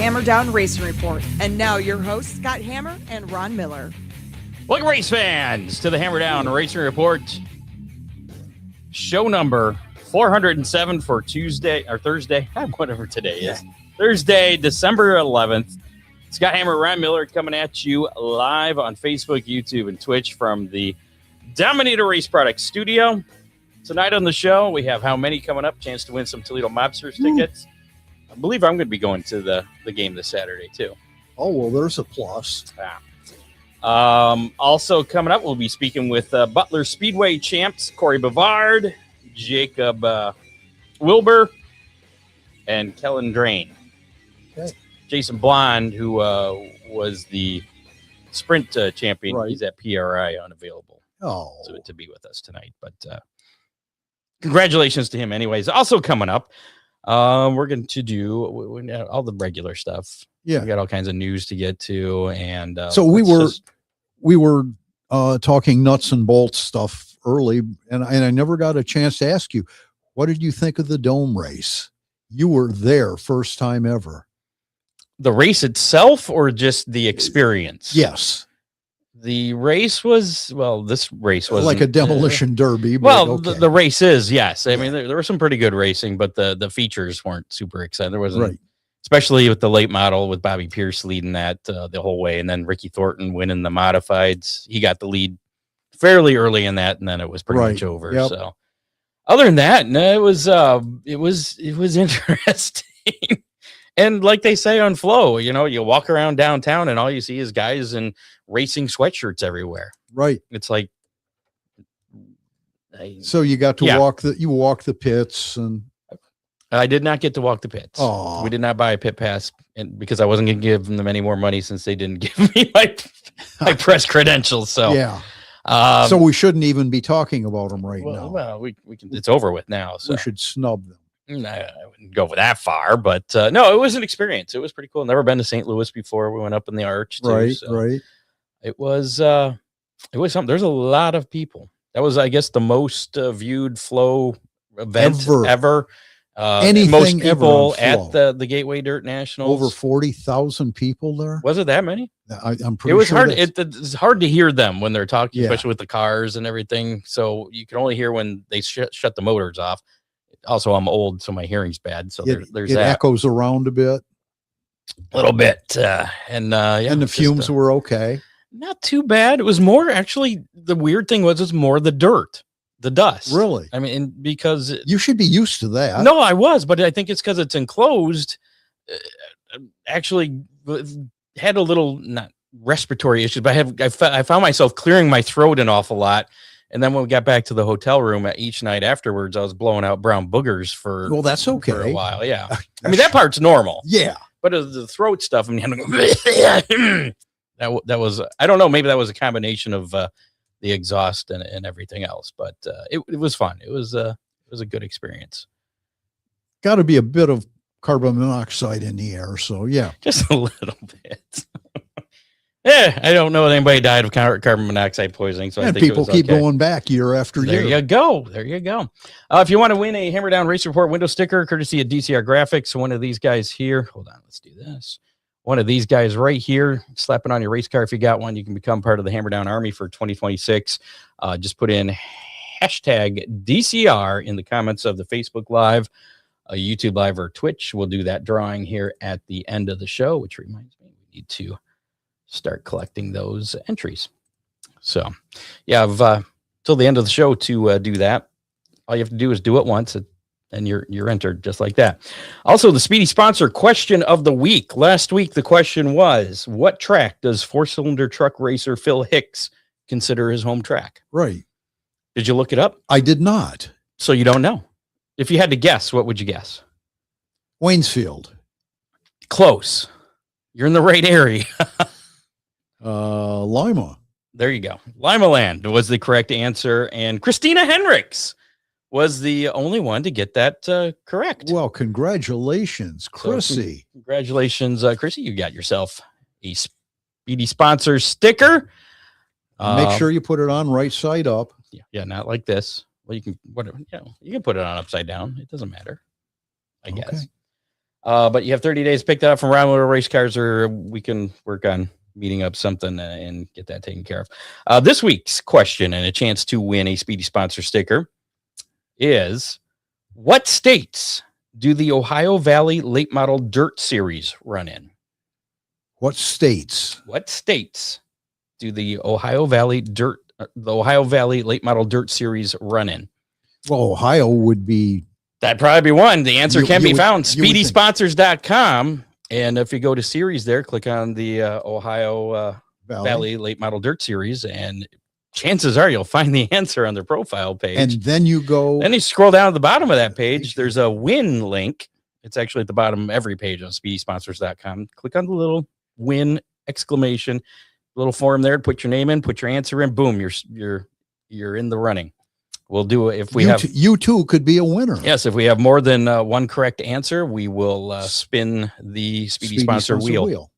Hammer Down Racing Report. And now your hosts, Scott Hammer and Ron Miller. Welcome, race fans, to the Hammer Down Racing Report. Show number 407 for Thursday, whatever today is. Thursday, December 11th. Scott Hammer, Ron Miller coming at you live on Facebook, YouTube, and Twitch from the Dominator Race Products studio. Tonight on the show, we have how many coming up? Chance to win some Toledo Mobsters tickets. I believe I'm going to be going to the game this Saturday, too. Oh, well, there's a plus. Also coming up, we'll be speaking with Butler Speedway champs Corey Bevard, Jakob Wilber, and Kellen Drain. Okay. Jason Blond, who was the sprint champion, Right. He's at PRI unavailable to be with us tonight. But congratulations to him anyways. Also coming up, we're going to do all the regular stuff. Yeah. We got all kinds of news to get to. And so we were talking nuts and bolts stuff early, and I never got a chance to ask you, what did you think of the Dome race? You were there first time ever. The race itself or just the experience? Yes. The race was, this race was like a demolition derby. But the race is, yes. I mean, there was some pretty good racing, but the features weren't super exciting. There wasn't, especially with the late model with Bobby Pierce leading that the whole way. And then Ricky Thornton winning the modifieds. He got the lead fairly early in that, and then it was pretty much over. Yep. So other than that, no, it was interesting. And like they say on Flow, you walk around downtown and all you see is guys in racing sweatshirts everywhere. Right. It's like, so you got to walk the pits, and I did not get to walk the pits. Oh, we did not buy a pit pass, and because I wasn't going to give them any more money since they didn't give me my press credentials. So yeah. So we shouldn't even be talking about them now. Well, we can. It's over with now. So we should snub them. No, I wouldn't go that far, but no, it was an experience. It was pretty cool. Never been to St. Louis before. We went up in the arch, too, right. It was something. There's a lot of people. That was, I guess, the most viewed Flow event ever. Anything most people ever at the Gateway Dirt Nationals. Over 40,000 people there. Was it that many? I'm pretty. It was sure hard. It's hard to hear them when they're talking, Yeah. especially with the cars and everything. So you can only hear when they shut the motors off. Also, I'm old, so my hearing's bad. So there's it that. echoes around a bit. A little bit. And the fumes were okay. Not too bad. It was more, actually, the weird thing was it's more the dirt, the dust. Really? I mean, because you should be used to that. No, I was, but I think it's because it's enclosed. Actually, had a little, not respiratory issues, but I found myself clearing my throat an awful lot. And then when we got back to the hotel room each night afterwards, I was blowing out brown boogers for that's okay for a while. Yeah, I mean that part's normal. Yeah, but the throat stuff, I mean, that was, I don't know, maybe that was a combination of the exhaust and everything else. But it was fun. It was a good experience. Got to be a bit of carbon monoxide in the air, so yeah, just a little bit. Yeah, I don't know if anybody died of carbon monoxide poisoning. So I think people keep going back year after year. There you go. If you want to win a Hammer Down Race Report window sticker, courtesy of DCR Graphics, one of these guys here. Hold on, let's do this. One of these guys right here, slap it on your race car. If you got one, you can become part of the Hammer Down Army for 2026. Just put in hashtag DCR in the comments of the Facebook Live, YouTube Live, or Twitch. We'll do that drawing here at the end of the show, which reminds me, we need to start collecting those entries. So you have till the end of the show to do that. All you have to do is do it once, and you're entered just like that. Also, the Speedy Sponsor question of the week. Last week, the question was, what track does four-cylinder truck racer Phil Hicks consider his home track? Right. Did you look it up? I did not. So you don't know. If you had to guess, what would you guess? Waynesfield. Close. You're in the right area. Lima. There you go. Lima Land was the correct answer, and Christina Henricks was the only one to get that correct. Well, congratulations, Chrissy. So, congratulations, Chrissy. You got yourself a Speedy Sponsor sticker. Make sure you put it on right side up. Yeah, not like this. Well, you can, whatever, you can put it on upside down. It doesn't matter, I guess. But you have 30 days to pick that up from Ryan Little Race Cars, or we can work on meeting up something and get that taken care of. This week's question and a chance to win a Speedy Sponsor sticker is, what states do the Ohio Valley Late Model Dirt Series run in? What states? What states do the Ohio Valley Late Model Dirt Series run in? Well, Ohio would be. That'd probably be one. The answer can be found speedysponsors.com. And if you go to series there, click on the Ohio Valley Late Model Dirt Series, and chances are you'll find the answer on their profile page. And then you scroll down to the bottom of that page. There's a win link. It's actually at the bottom of every page on speedysponsors.com. Click on the little win exclamation, little form there. Put your name in, put your answer in. Boom, you're in the running. We'll do it if we have. You too could be a winner. Yes, if we have more than one correct answer, we will spin the Speedy Sponsor wheel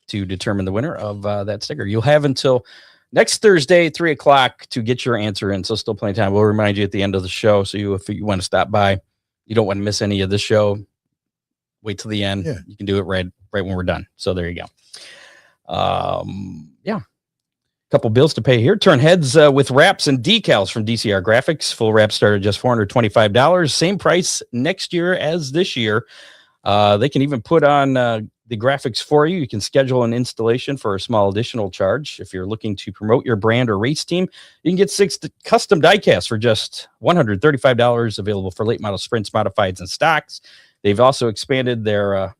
to determine the winner of that sticker. You'll have until next Thursday, 3:00 to get your answer in. So still plenty of time. We'll remind you at the end of the show. So if you want to stop by, you don't want to miss any of the show, wait till the end. Yeah. You can do it right when we're done. So there you go. Yeah. Couple bills to pay here. Turn heads with wraps and decals from DCR Graphics. Full wrap started at just $425. Same price next year as this year. They can even put on the graphics for you. You can schedule an installation for a small additional charge. If you're looking to promote your brand or race team, you can get 6 custom diecasts for just $135, available for late model sprints, modifieds, and stocks. They've also expanded their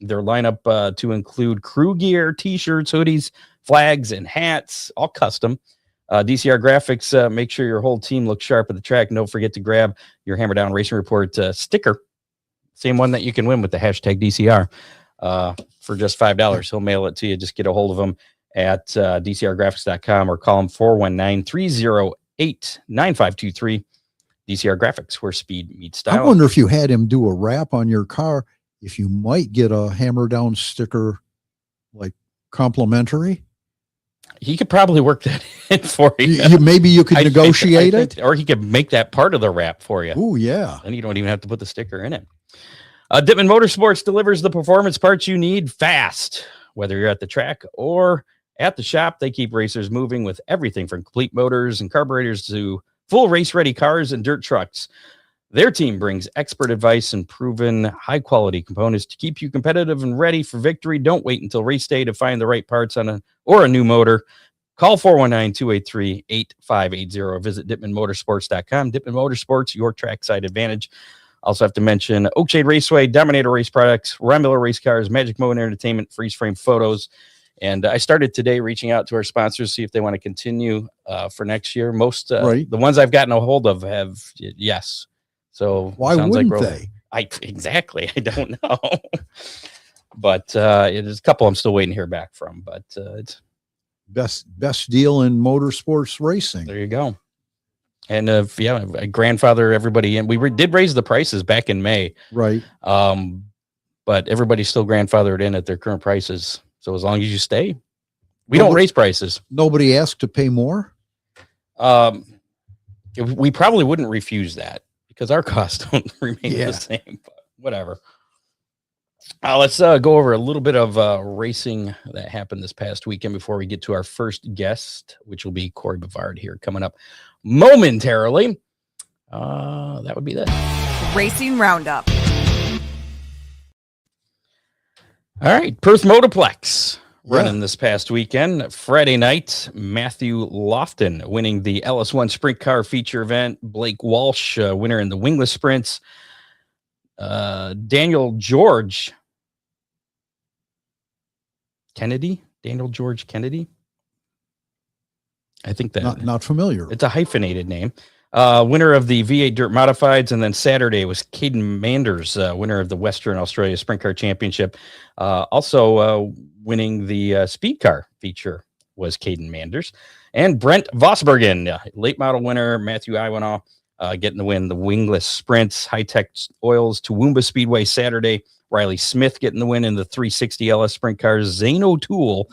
lineup to include crew gear, t-shirts, hoodies, flags, and hats, all custom. DCR Graphics, make sure your whole team looks sharp at the track. And don't forget to grab your Hammer Down Racing Report sticker. Same one that you can win with the hashtag DCR for just $5. He'll mail it to you. Just get a hold of him at DCRgraphics.com or call him 419-308-9523. DCR Graphics, where speed meets style. I wonder if you had him do a wrap on your car, if you might get a Hammer Down sticker, like complimentary. He could probably work that in for you. Maybe you could negotiate it. Or he could make that part of the wrap for you. Oh, yeah. And you don't even have to put the sticker in it. Dittman Motorsports delivers the performance parts you need fast. Whether you're at the track or at the shop, they keep racers moving with everything from complete motors and carburetors to full race-ready cars and dirt trucks. Their team brings expert advice and proven high-quality components to keep you competitive and ready for victory. Don't wait until race day to find the right parts on a new motor. Call 419-283-8580 or visit DittmanMotorsports.com. Dittman Motorsports, your trackside advantage. Also have to mention Oakshade Raceway, Dominator Race Products, Ryan Miller Race Cars, Magic Moment Entertainment, Freeze Frame Photos. And I started today reaching out to our sponsors, see if they want to continue for next year. Most the ones I've gotten a hold of have yes. So why wouldn't they? Exactly. I don't know. But there's a couple I'm still waiting to hear back from. But it's best deal in motorsports racing. There you go. And I grandfather everybody in. We did raise the prices back in May. Right. But everybody's still grandfathered in at their current prices. So as long as you stay, we don't raise prices. Nobody asked to pay more. We probably wouldn't refuse that, because our costs don't remain the same, but whatever. Let's go over a little bit of racing that happened this past weekend before we get to our first guest, which will be Corey Bevard here coming up momentarily. That would be that. Racing Roundup. All right, Perth Motorplex running this past weekend. Friday night, Matthew Lofton winning the LS1 Sprint Car Feature event. Blake Walsh, winner in the Wingless Sprints. Daniel George Kennedy. I think that not familiar. It's a hyphenated name. Winner of the V8 Dirt Modifieds, and then Saturday was Caden Manders, winner of the Western Australia Sprint Car Championship. Also winning the Speed Car Feature was Caden Manders. And Brent Vosbergen, late model winner. Matthew Iwanow getting the win. The Wingless Sprints, High Tech Oils, Toowoomba Speedway Saturday. Riley Smith getting the win in the 360 LS Sprint Cars. Zane O'Toole,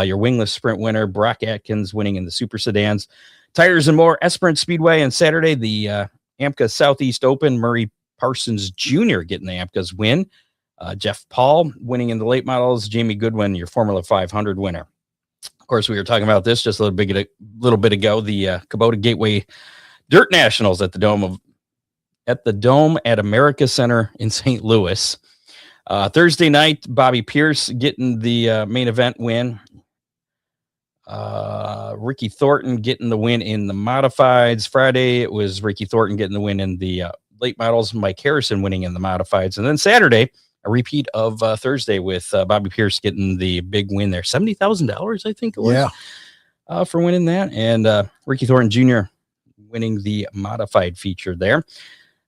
your Wingless Sprint winner. Brock Atkins winning in the Super Sedans. Tires and More Esperance Speedway, and Saturday the AMCA Southeast Open, Murray Parsons Jr. getting the AMCA's win. Jeff Paul winning in the late models. Jamie Goodwin, your Formula 500 winner. Of course, we were talking about this just a little bit ago. The Kubota Gateway Dirt Nationals at the Dome at America Center in St. Louis. Thursday night, Bobby Pierce getting the main event win. Ricky Thornton getting the win in the modifieds. Friday, it was Ricky Thornton getting the win in the late models. Mike Harrison winning in the modifieds. And then Saturday, a repeat of Thursday with Bobby Pierce getting the big win there. $70,000, I think it was, for winning that. And Ricky Thornton Jr. winning the modified feature there.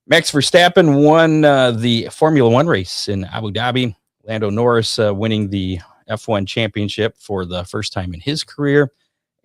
Max Verstappen won the Formula One race in Abu Dhabi. Lando Norris winning the F1 championship for the first time in his career.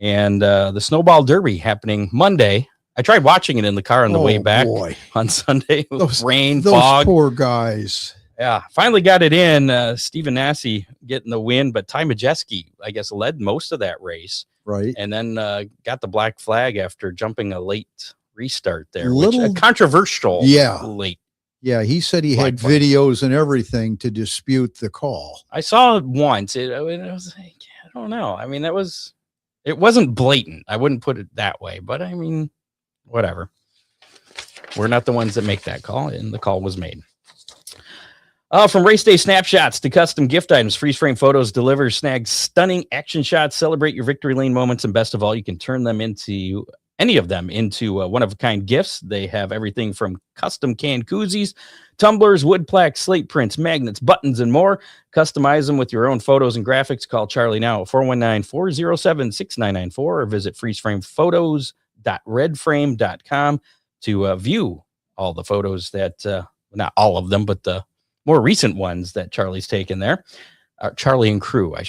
And the Snowball Derby happening Monday. I tried watching it in the car on the way back on Sunday. Rain, fog. Those poor guys. Yeah, finally got it in. Stephen Nasse getting the win, but Ty Majeski, I guess, led most of that race. Right. And then got the black flag after jumping a late restart there. Which, controversial late. Yeah, he said he had videos and everything to dispute the call. I saw it once. It was like, I don't know. I mean, it wasn't blatant. I wouldn't put it that way, but I mean, whatever. We're not the ones that make that call, and the call was made. From race day snapshots to custom gift items, Freeze Frame Photos delivers snag stunning action shots, celebrate your victory lane moments, and best of all, you can turn them into any of them into one-of-a-kind gifts. They have everything from custom canned koozies, tumblers, wood plaques, slate prints, magnets, buttons, and more. Customize them with your own photos and graphics. Call Charlie now at 419-407-6994 or visit freezeframephotos.redframe.com to view all the photos that, not all of them, but the more recent ones that Charlie's taken there. Charlie and crew, I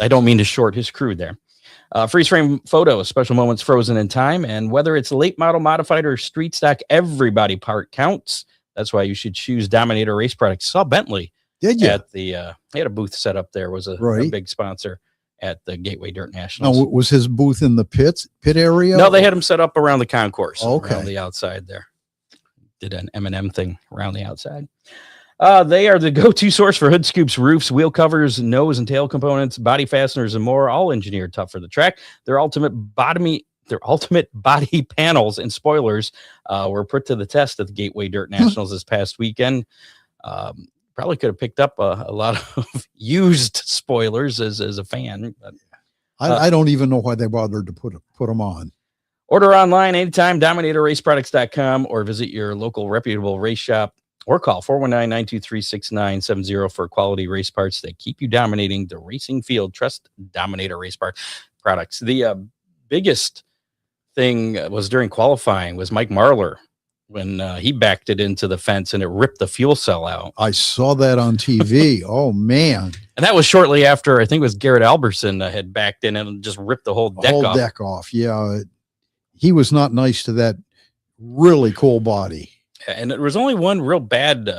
don't mean to short his crew there. Freeze frame photos, special moments frozen in time. And whether it's late model, modified, or street stock, everybody part counts. That's why you should choose Dominator Race Products. Saw Bentley. Did you? At the, he had a booth set up there, was a big sponsor at the Gateway Dirt Nationals. Now, was his booth in the pit area? No, they had him set up around the concourse, okay, around the outside there. Did an M&M thing around the outside. They are the go-to source for hood scoops, roofs, wheel covers, nose and tail components, body fasteners, and more, all engineered tough for the track. Their ultimate body panels and spoilers were put to the test at the Gateway Dirt Nationals this past weekend. Probably could have picked up a lot of used spoilers as a fan. But, I don't even know why they bothered to put them on. Order online anytime, DominatorRaceProducts.com, or visit your local reputable race shop. Or call 419-923-6970 for quality race parts that keep you dominating the racing field. Trust Dominator Race Products. The biggest thing was during qualifying was Mike Marlar when he backed it into the fence and it ripped the fuel cell out. I saw that on TV. Oh, man. And that was shortly after, I think it was Garrett Alberson had backed in and just ripped the whole deck off. Yeah. He was not nice to that really cool body. And there was only one real bad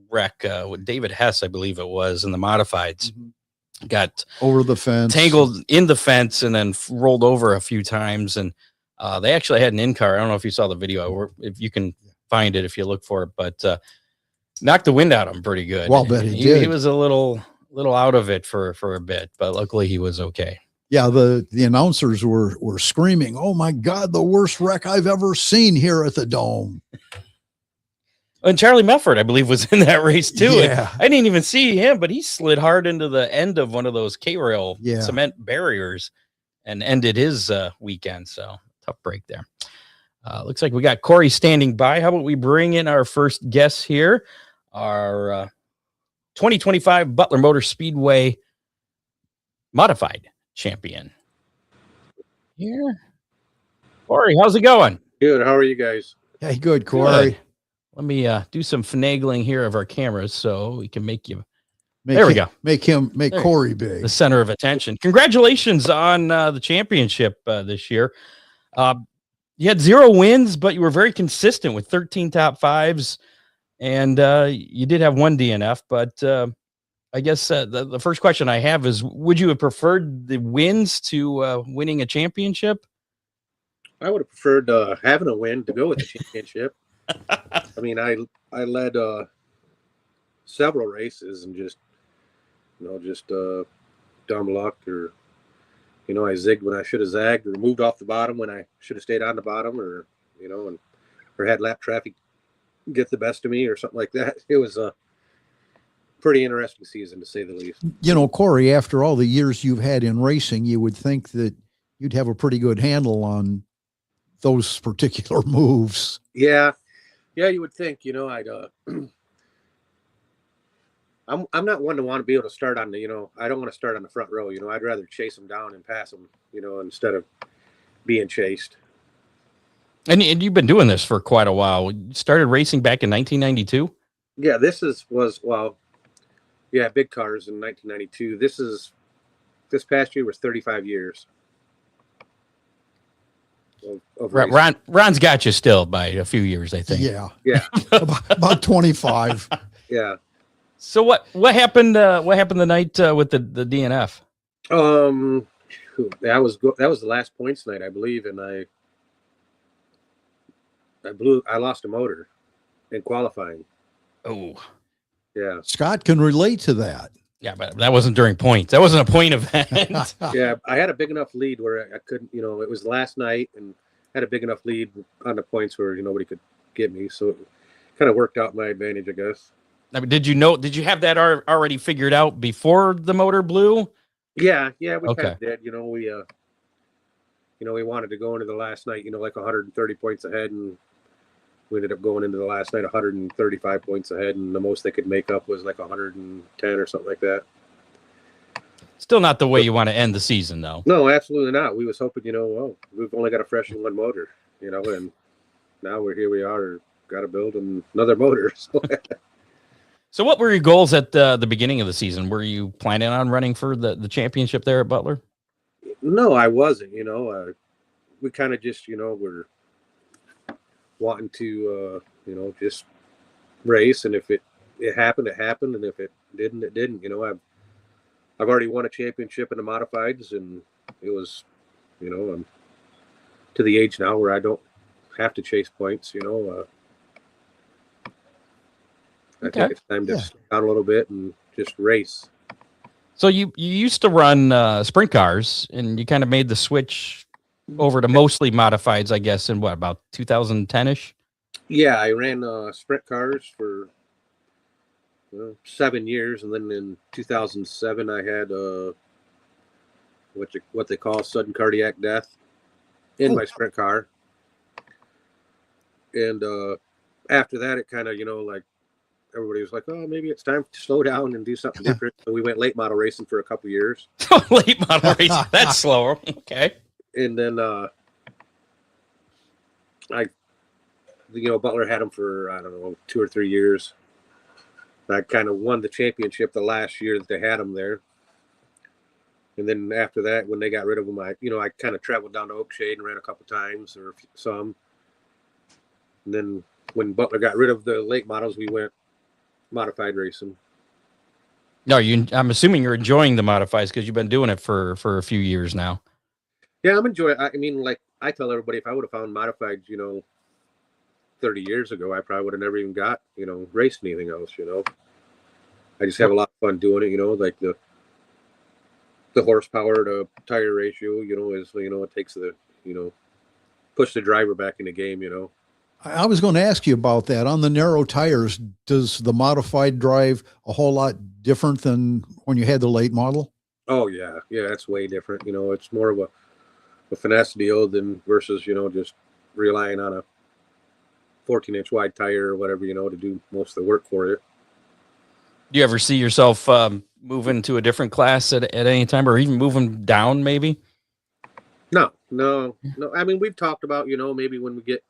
wreck with David Hess, I believe it was, in the modifieds. Mm-hmm. Got over the fence, tangled in the fence, and then rolled over a few times. And they actually had an in-car. I don't know if you saw the video, or if you can find it if you look for it, but knocked the wind out of him pretty good. Well, bet he did. He was a little out of it for a bit, but luckily he was okay. Yeah, the announcers were screaming, "Oh my God, the worst wreck I've ever seen here at the Dome." And Charlie Mefford, I believe, was in that race too. Yeah. I didn't even see him, but he slid hard into the end of one of those K-rail cement barriers and ended his weekend. So tough break there. Looks like we got Corey standing by. How about we bring in our first guest here, our 2025 Butler Motor Speedway modified champion. Here, Corey, how's it going? Good. How are you guys? Hey, good, Corey. Good. Let me do some finagling here of our cameras so we can make you. We go. Make Corey big. The center of attention. Congratulations on the championship this year. You had 0 wins, but you were very consistent with 13 top fives, and you did have 1 DNF. But I guess the first question I have is, would you have preferred the wins to winning a championship? I would have preferred having a win to go with the championship. I mean, I led several races and just dumb luck, or I zigged when I should have zagged, or moved off the bottom when I should have stayed on the bottom, or or had lap traffic get the best of me or something like that. It was a pretty interesting season, to say the least. Corey, after all the years you've had in racing, you would think that you'd have a pretty good handle on those particular moves. Yeah, you would think. I'd I'm not one to want to be able to start on the, I don't want to start on the front row. I'd rather chase them down and pass them, instead of being chased. And you've been doing this for quite a while. You started racing back in 1992? Yeah, this big cars in 1992. This past year was 35 years. Of Ron's got you still by a few years, I think. Yeah. about 25. Yeah. So what happened? What happened the night with the DNF? That was the last points night, I believe, and I lost a motor in qualifying. Oh, yeah. Scott can relate to that. Yeah, but that wasn't during points. That wasn't a point event. Yeah, I had a big enough lead where I couldn't. It was the last night, and had a big enough lead on the points where nobody could get me. So it kind of worked out my advantage, I guess. I mean, did you have that already figured out before the motor blew? Yeah, we kind of did. We wanted to go into the last night, like 130 points ahead, and we ended up going into the last night 135 points ahead, and the most they could make up was like 110 or something like that. Still not the way you want to end the season, though. No, absolutely not. We was hoping, we've only got a fresh one motor, and now here we are, got to build another motor. So what were your goals at the beginning of the season? Were you planning on running for the championship there at Butler? No, I wasn't. We kind of just, were wanting to, just race. And if it happened, it happened. And if it didn't, it didn't. I've already won a championship in the modifieds, and it was, I'm to the age now where I don't have to chase points, I think it's time to slow down a little bit and just race. So you used to run sprint cars, and you kind of made the switch over to mostly modifieds, I guess, in about 2010-ish? Yeah, I ran sprint cars for 7 years, and then in 2007 I had what they call sudden cardiac death in my sprint car. And after that, it kind of, like, everybody was like, oh, maybe it's time to slow down and do something different. So we went late model racing for a couple years. Late model racing, that's slower. Okay. And then Butler had them for, I don't know, 2 or 3 years. I kind of won the championship the last year that they had them there. And then after that, when they got rid of them, I kind of traveled down to Oakshade and ran a couple times or some. And then when Butler got rid of the late models, we went modified racing. No, I'm assuming you're enjoying the modifieds because you've been doing it for a few years now. Yeah, I'm enjoying it. I mean, like I tell everybody, if I would have found modifieds, 30 years ago, I probably would have never even got, raced anything else, I just have a lot of fun doing it, like the horsepower to tire ratio, is, it takes the, push the driver back in the game, I was going to ask you about that. On the narrow tires, does the modified drive a whole lot different than when you had the late model? Oh, yeah. Yeah, it's way different. It's more of a finesse deal than versus, just relying on a 14-inch wide tire or whatever, to do most of the work for you. Do you ever see yourself moving to a different class at any time, or even moving down maybe? No. I mean, we've talked about, maybe when we get,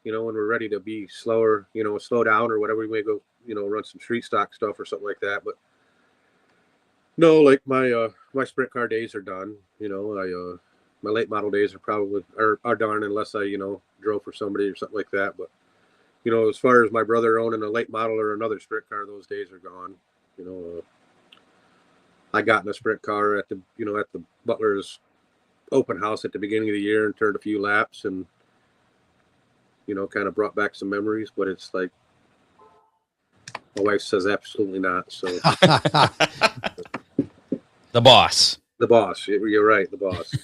when we're ready to be slower, slow down or whatever, we may go, run some street stock stuff or something like that. But no, like my sprint car days are done. My late model days are done unless I, drove for somebody or something like that. But, as far as my brother owning a late model or another sprint car, those days are gone. I got in a sprint car at the Butler's open house at the beginning of the year and turned a few laps, and kind of brought back some memories, but it's like my wife says absolutely not. So The boss. the boss, you're right, the boss.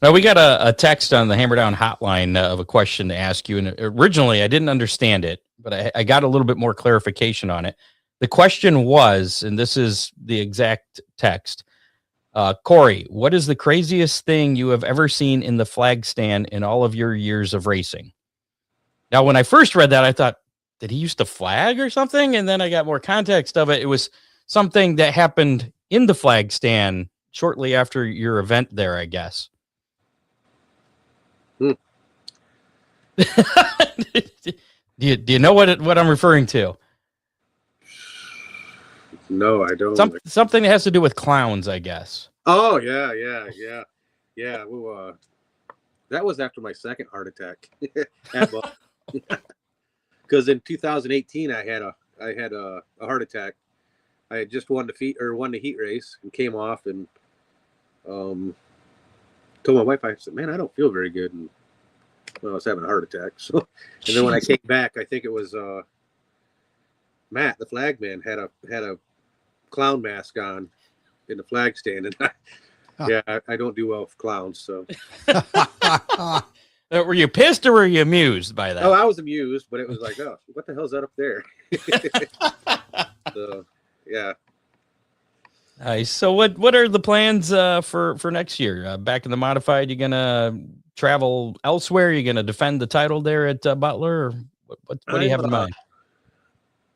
Now, we got a text on the Hammer Down hotline of a question to ask you. And originally, I didn't understand it, but I got a little bit more clarification on it. The question was, and this is the exact text, Corey, what is the craziest thing you have ever seen in the flag stand in all of your years of racing? Now, when I first read that, I thought, did he use to flag or something? And then I got more context of it. It was something that happened in the flag stand shortly after your event there, I guess. Do you know what I'm referring to? No, I don't. Something that has to do with clowns, I guess. Oh yeah. Well, that was after my second heart attack. Because in 2018 I had a heart attack. I had just won the heat race and came off and told my wife, I said, man, I don't feel very good, and I was having a heart attack. So, and then when I came back, I think it was Matt, the flag man, had a clown mask on in the flag stand, and I don't do well with clowns. So, were you pissed or were you amused by that? Oh, I was amused, but it was like, oh, what the hell's that up there? So, yeah. Nice. So what are the plans for next year? Back in the modified, you gonna travel elsewhere? You gonna defend the title there at Butler? Or what do you have in mind?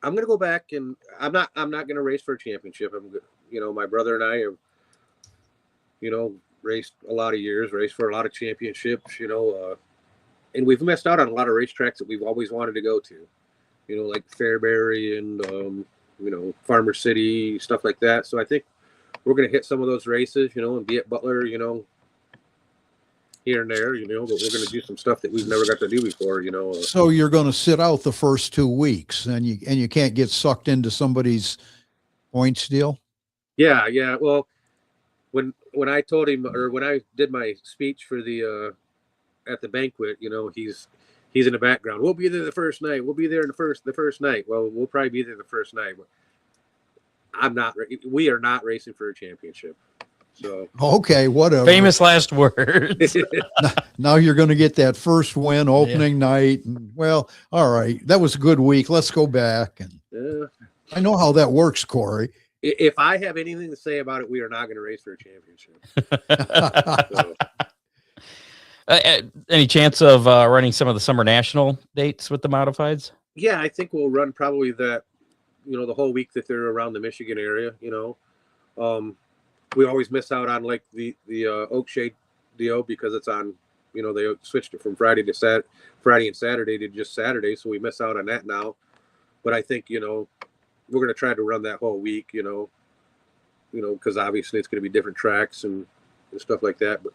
I'm gonna go back, and I'm not gonna race for a championship. My brother and I have, raced a lot of years, raced for a lot of championships, and we've missed out on a lot of racetracks that we've always wanted to go to, like Fairbury and Farmer City, stuff like that. So I think we're going to hit some of those races, and be at Butler, here and there, but we're going to do some stuff that we've never got to do before, So you're going to sit out the first 2 weeks, and you can't get sucked into somebody's points deal? Yeah. Well, when I told him, or when I did my speech for the at the banquet, he's in the background. We'll be there the first night. We'll be there the first night. Well, we'll probably be there the first night, but we are not racing for a championship. So okay, whatever. Famous last words. Now you're going to get that first win opening night. And, well, all right. That was a good week. Let's go back. And I know how that works, Corey. If I have anything to say about it, we are not going to race for a championship. So. Any chance of running some of the summer national dates with the modifieds? Yeah, I think we'll run probably that, the whole week that they're around the Michigan area. We always miss out on like the Oakshade deal because it's on, they switched it from Friday and Saturday to just Saturday, so we miss out on that now. But I think we're going to try to run that whole week, because obviously it's going to be different tracks and stuff like that. But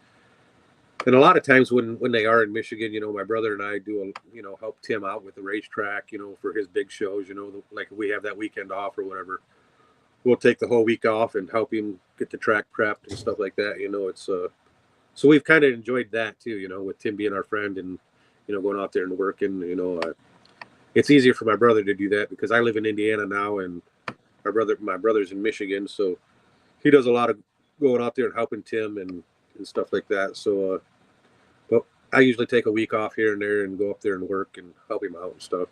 and a lot of times when they are in Michigan, my brother and I do, help Tim out with the racetrack, for his big shows, like if we have that weekend off or whatever, we'll take the whole week off and help him get the track prepped and stuff like that. It's, so we've kind of enjoyed that too, with Tim being our friend and, going out there and working, it's easier for my brother to do that because I live in Indiana now and my brother's in Michigan. So he does a lot of going out there and helping Tim and stuff like that. So, but I usually take a week off here and there and go up there and work and help him out and stuff.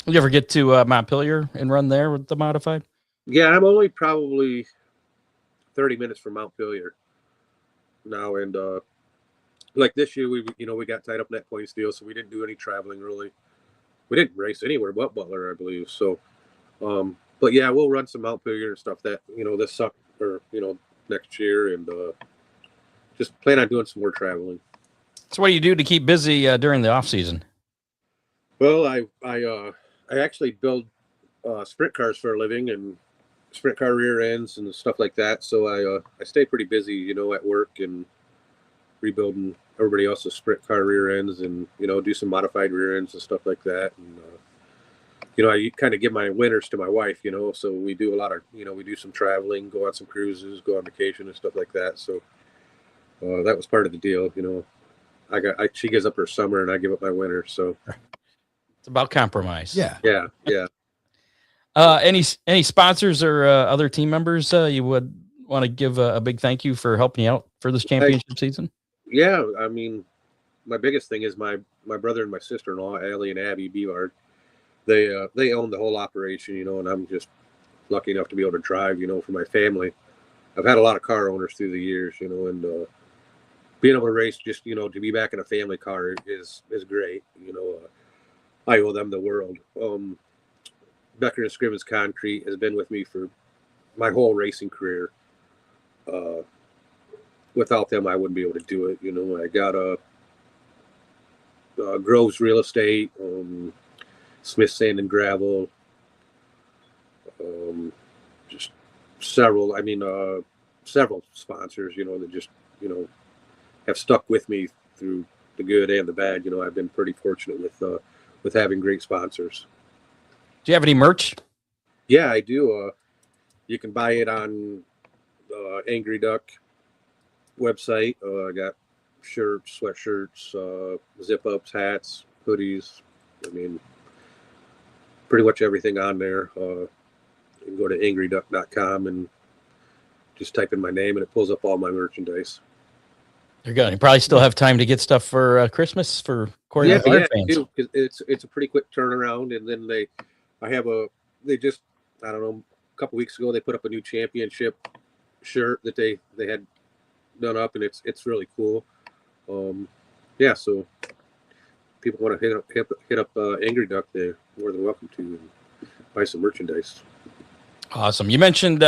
You ever get to Montpelier and run there with the modified? Yeah, I'm only probably 30 minutes from Montpelier now. And, like this year, we got tied up in that points deal. So we didn't do any traveling really. We didn't race anywhere but Butler, I believe. So, but yeah, we'll run some Montpelier and stuff that, this summer or, next year and, just plan on doing some more traveling. So what do you do to keep busy during the off season? Well, I actually build sprint cars for a living and sprint car rear ends and stuff like that. So I stay pretty busy, at work and rebuilding everybody else's sprint car rear ends and, do some modified rear ends and stuff like that. And, I kind of give my winters to my wife, so we do a lot of, we do some traveling, go on some cruises, go on vacation and stuff like that. So that was part of the deal, she gives up her summer and I give up my winter. So It's about compromise. Yeah. yeah. Any sponsors or other team members you would want to give a big thank you for helping you out for this championship season? Yeah, I mean, my biggest thing is my brother and my sister-in-law, Allie and Abby Bevard. They own the whole operation, and I'm just lucky enough to be able to drive, for my family. I've had a lot of car owners through the years, and being able to race, just to be back in a family car is great. I owe them the world. Becker and Scrivens Concrete has been with me for my whole racing career. Without them, I wouldn't be able to do it. I got Groves Real Estate, Smith Sand and Gravel, just several. I mean, several sponsors. That just have stuck with me through the good and the bad. I've been pretty fortunate with having great sponsors. Do you have any merch? Yeah, I do. You can buy it on Angry Duck website. I got shirts, sweatshirts, zip-ups, hats, hoodies. I mean, pretty much everything on there. You can go to angryduck.com and just type in my name, and it pulls up all my merchandise. They're good. You probably still have time to get stuff for Christmas for Corey Bevard fans. Yeah, it's a pretty quick turnaround, and then they just, I don't know, a couple weeks ago they put up a new championship shirt that they had done up, and it's really cool. So people want to hit up Angry Duck, they're more than welcome to, and buy some merchandise. Awesome. You mentioned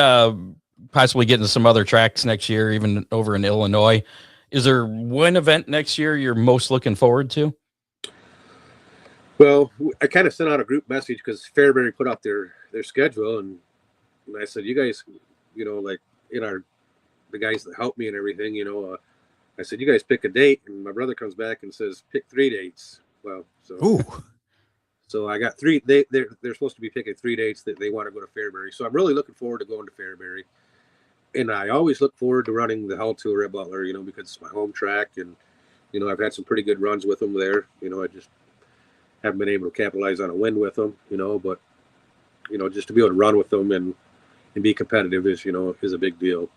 possibly getting some other tracks next year, even over in Illinois. Is there one event next year you're most looking forward to? Well, I kind of sent out a group message because Fairbury put out their schedule, and I said, you guys, like the guys that help me and everything, I said, you guys pick a date, and my brother comes back and says, pick 3 dates. Well, so I got 3. They're supposed to be picking 3 dates that they want to go to Fairbury. So I'm really looking forward to going to Fairbury, and I always look forward to running the Hall Tour at Butler, because it's my home track, and I've had some pretty good runs with them there. I just haven't been able to capitalize on a win with them, but just to be able to run with them and be competitive is a big deal.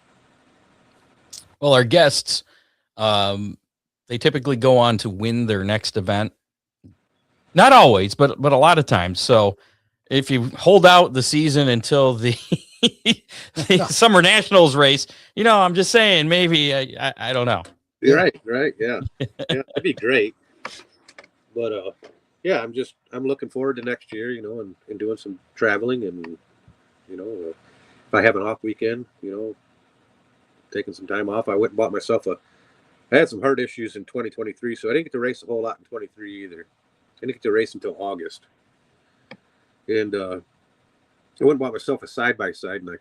Well, our guests, they typically go on to win their next event. Not always, but a lot of times. So if you hold out the season until the Summer Nationals race, I'm just saying, maybe, I don't know. You're right. Yeah. Yeah, that'd be great. But, yeah, I'm looking forward to next year, and doing some traveling, and, if I have an off weekend, taking some time off. I went and bought myself I had some heart issues in 2023, so I didn't get to race a whole lot in 23 either. I didn't get to race until August. And I went and bought myself a side-by-side, and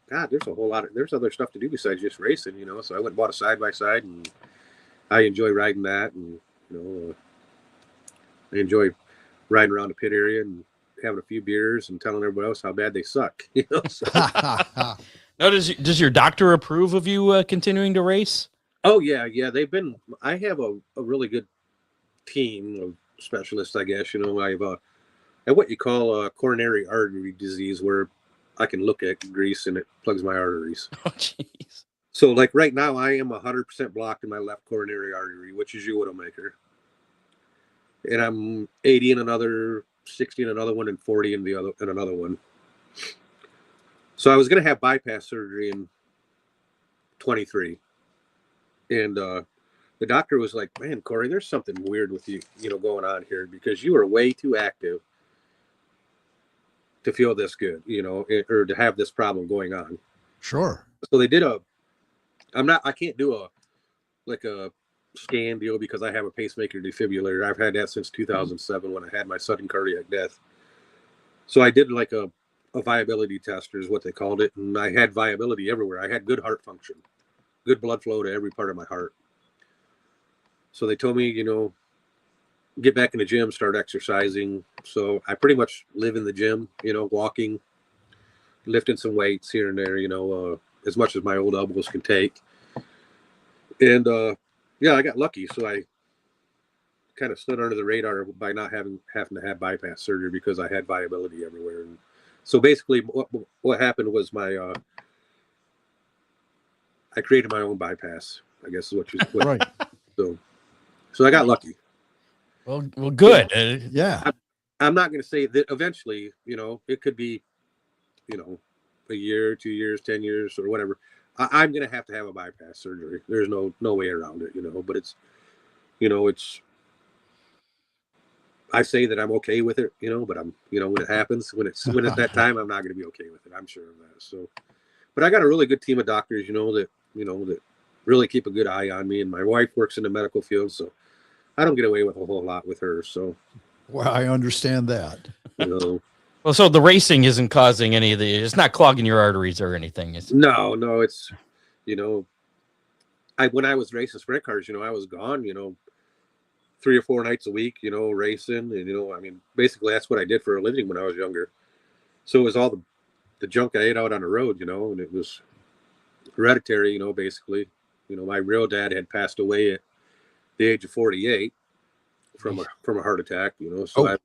God, there's other stuff to do besides just racing, so I went and bought a side-by-side, and I enjoy riding that, and, I enjoy riding around the pit area and having a few beers and telling everybody else how bad they suck. So. Now, does your doctor approve of you continuing to race? Oh yeah. I have a really good team of specialists, I guess. I have what you call a coronary artery disease, where I can look at grease and it plugs my arteries. Oh, jeez. So, like right now, I am 100% blocked in my left coronary artery, which is your widowmaker. And I'm 80 in another, 60 in another one, and 40 in another one. So I was going to have bypass surgery in 23. And the doctor was like, man, Corey, there's something weird with you, going on here, because you are way too active to feel this good, or to have this problem going on. Sure. So they did I can't do a scan deal because I have a pacemaker defibrillator. I've had that since 2007 when I had my sudden cardiac death. So I did like a viability test, is what they called it. And I had viability everywhere. I had good heart function, good blood flow to every part of my heart. So they told me, get back in the gym, start exercising. So I pretty much live in the gym, walking, lifting some weights here and there, as much as my old elbows can take. And, yeah, I got lucky. So I kind of slid under the radar by not having to have bypass surgery because I had viability everywhere. And so basically what happened was I created my own bypass, I guess is what you said. Right. So I got lucky. Well, good. Yeah. I'm not going to say that eventually, it could be, a year, 2 years, 10 years or whatever. I'm going to have a bypass surgery. There's no way around it, but it's, I say that I'm okay with it, but I'm, when it happens, when it's that time, I'm not going to be okay with it. I'm sure of that. So, but I got a really good team of doctors, that really keep a good eye on me. And my wife works in the medical field, so I don't get away with a whole lot with her. So, well, I understand that. Well, so the racing isn't causing any of it's not clogging your arteries or anything. No, it's, when I was racing sprint cars, I was gone, 3 or 4 nights a week, racing. And, basically that's what I did for a living when I was younger. So it was all the junk I ate out on the road, and it was hereditary, basically. My real dad had passed away at the age of 48 from a heart attack, so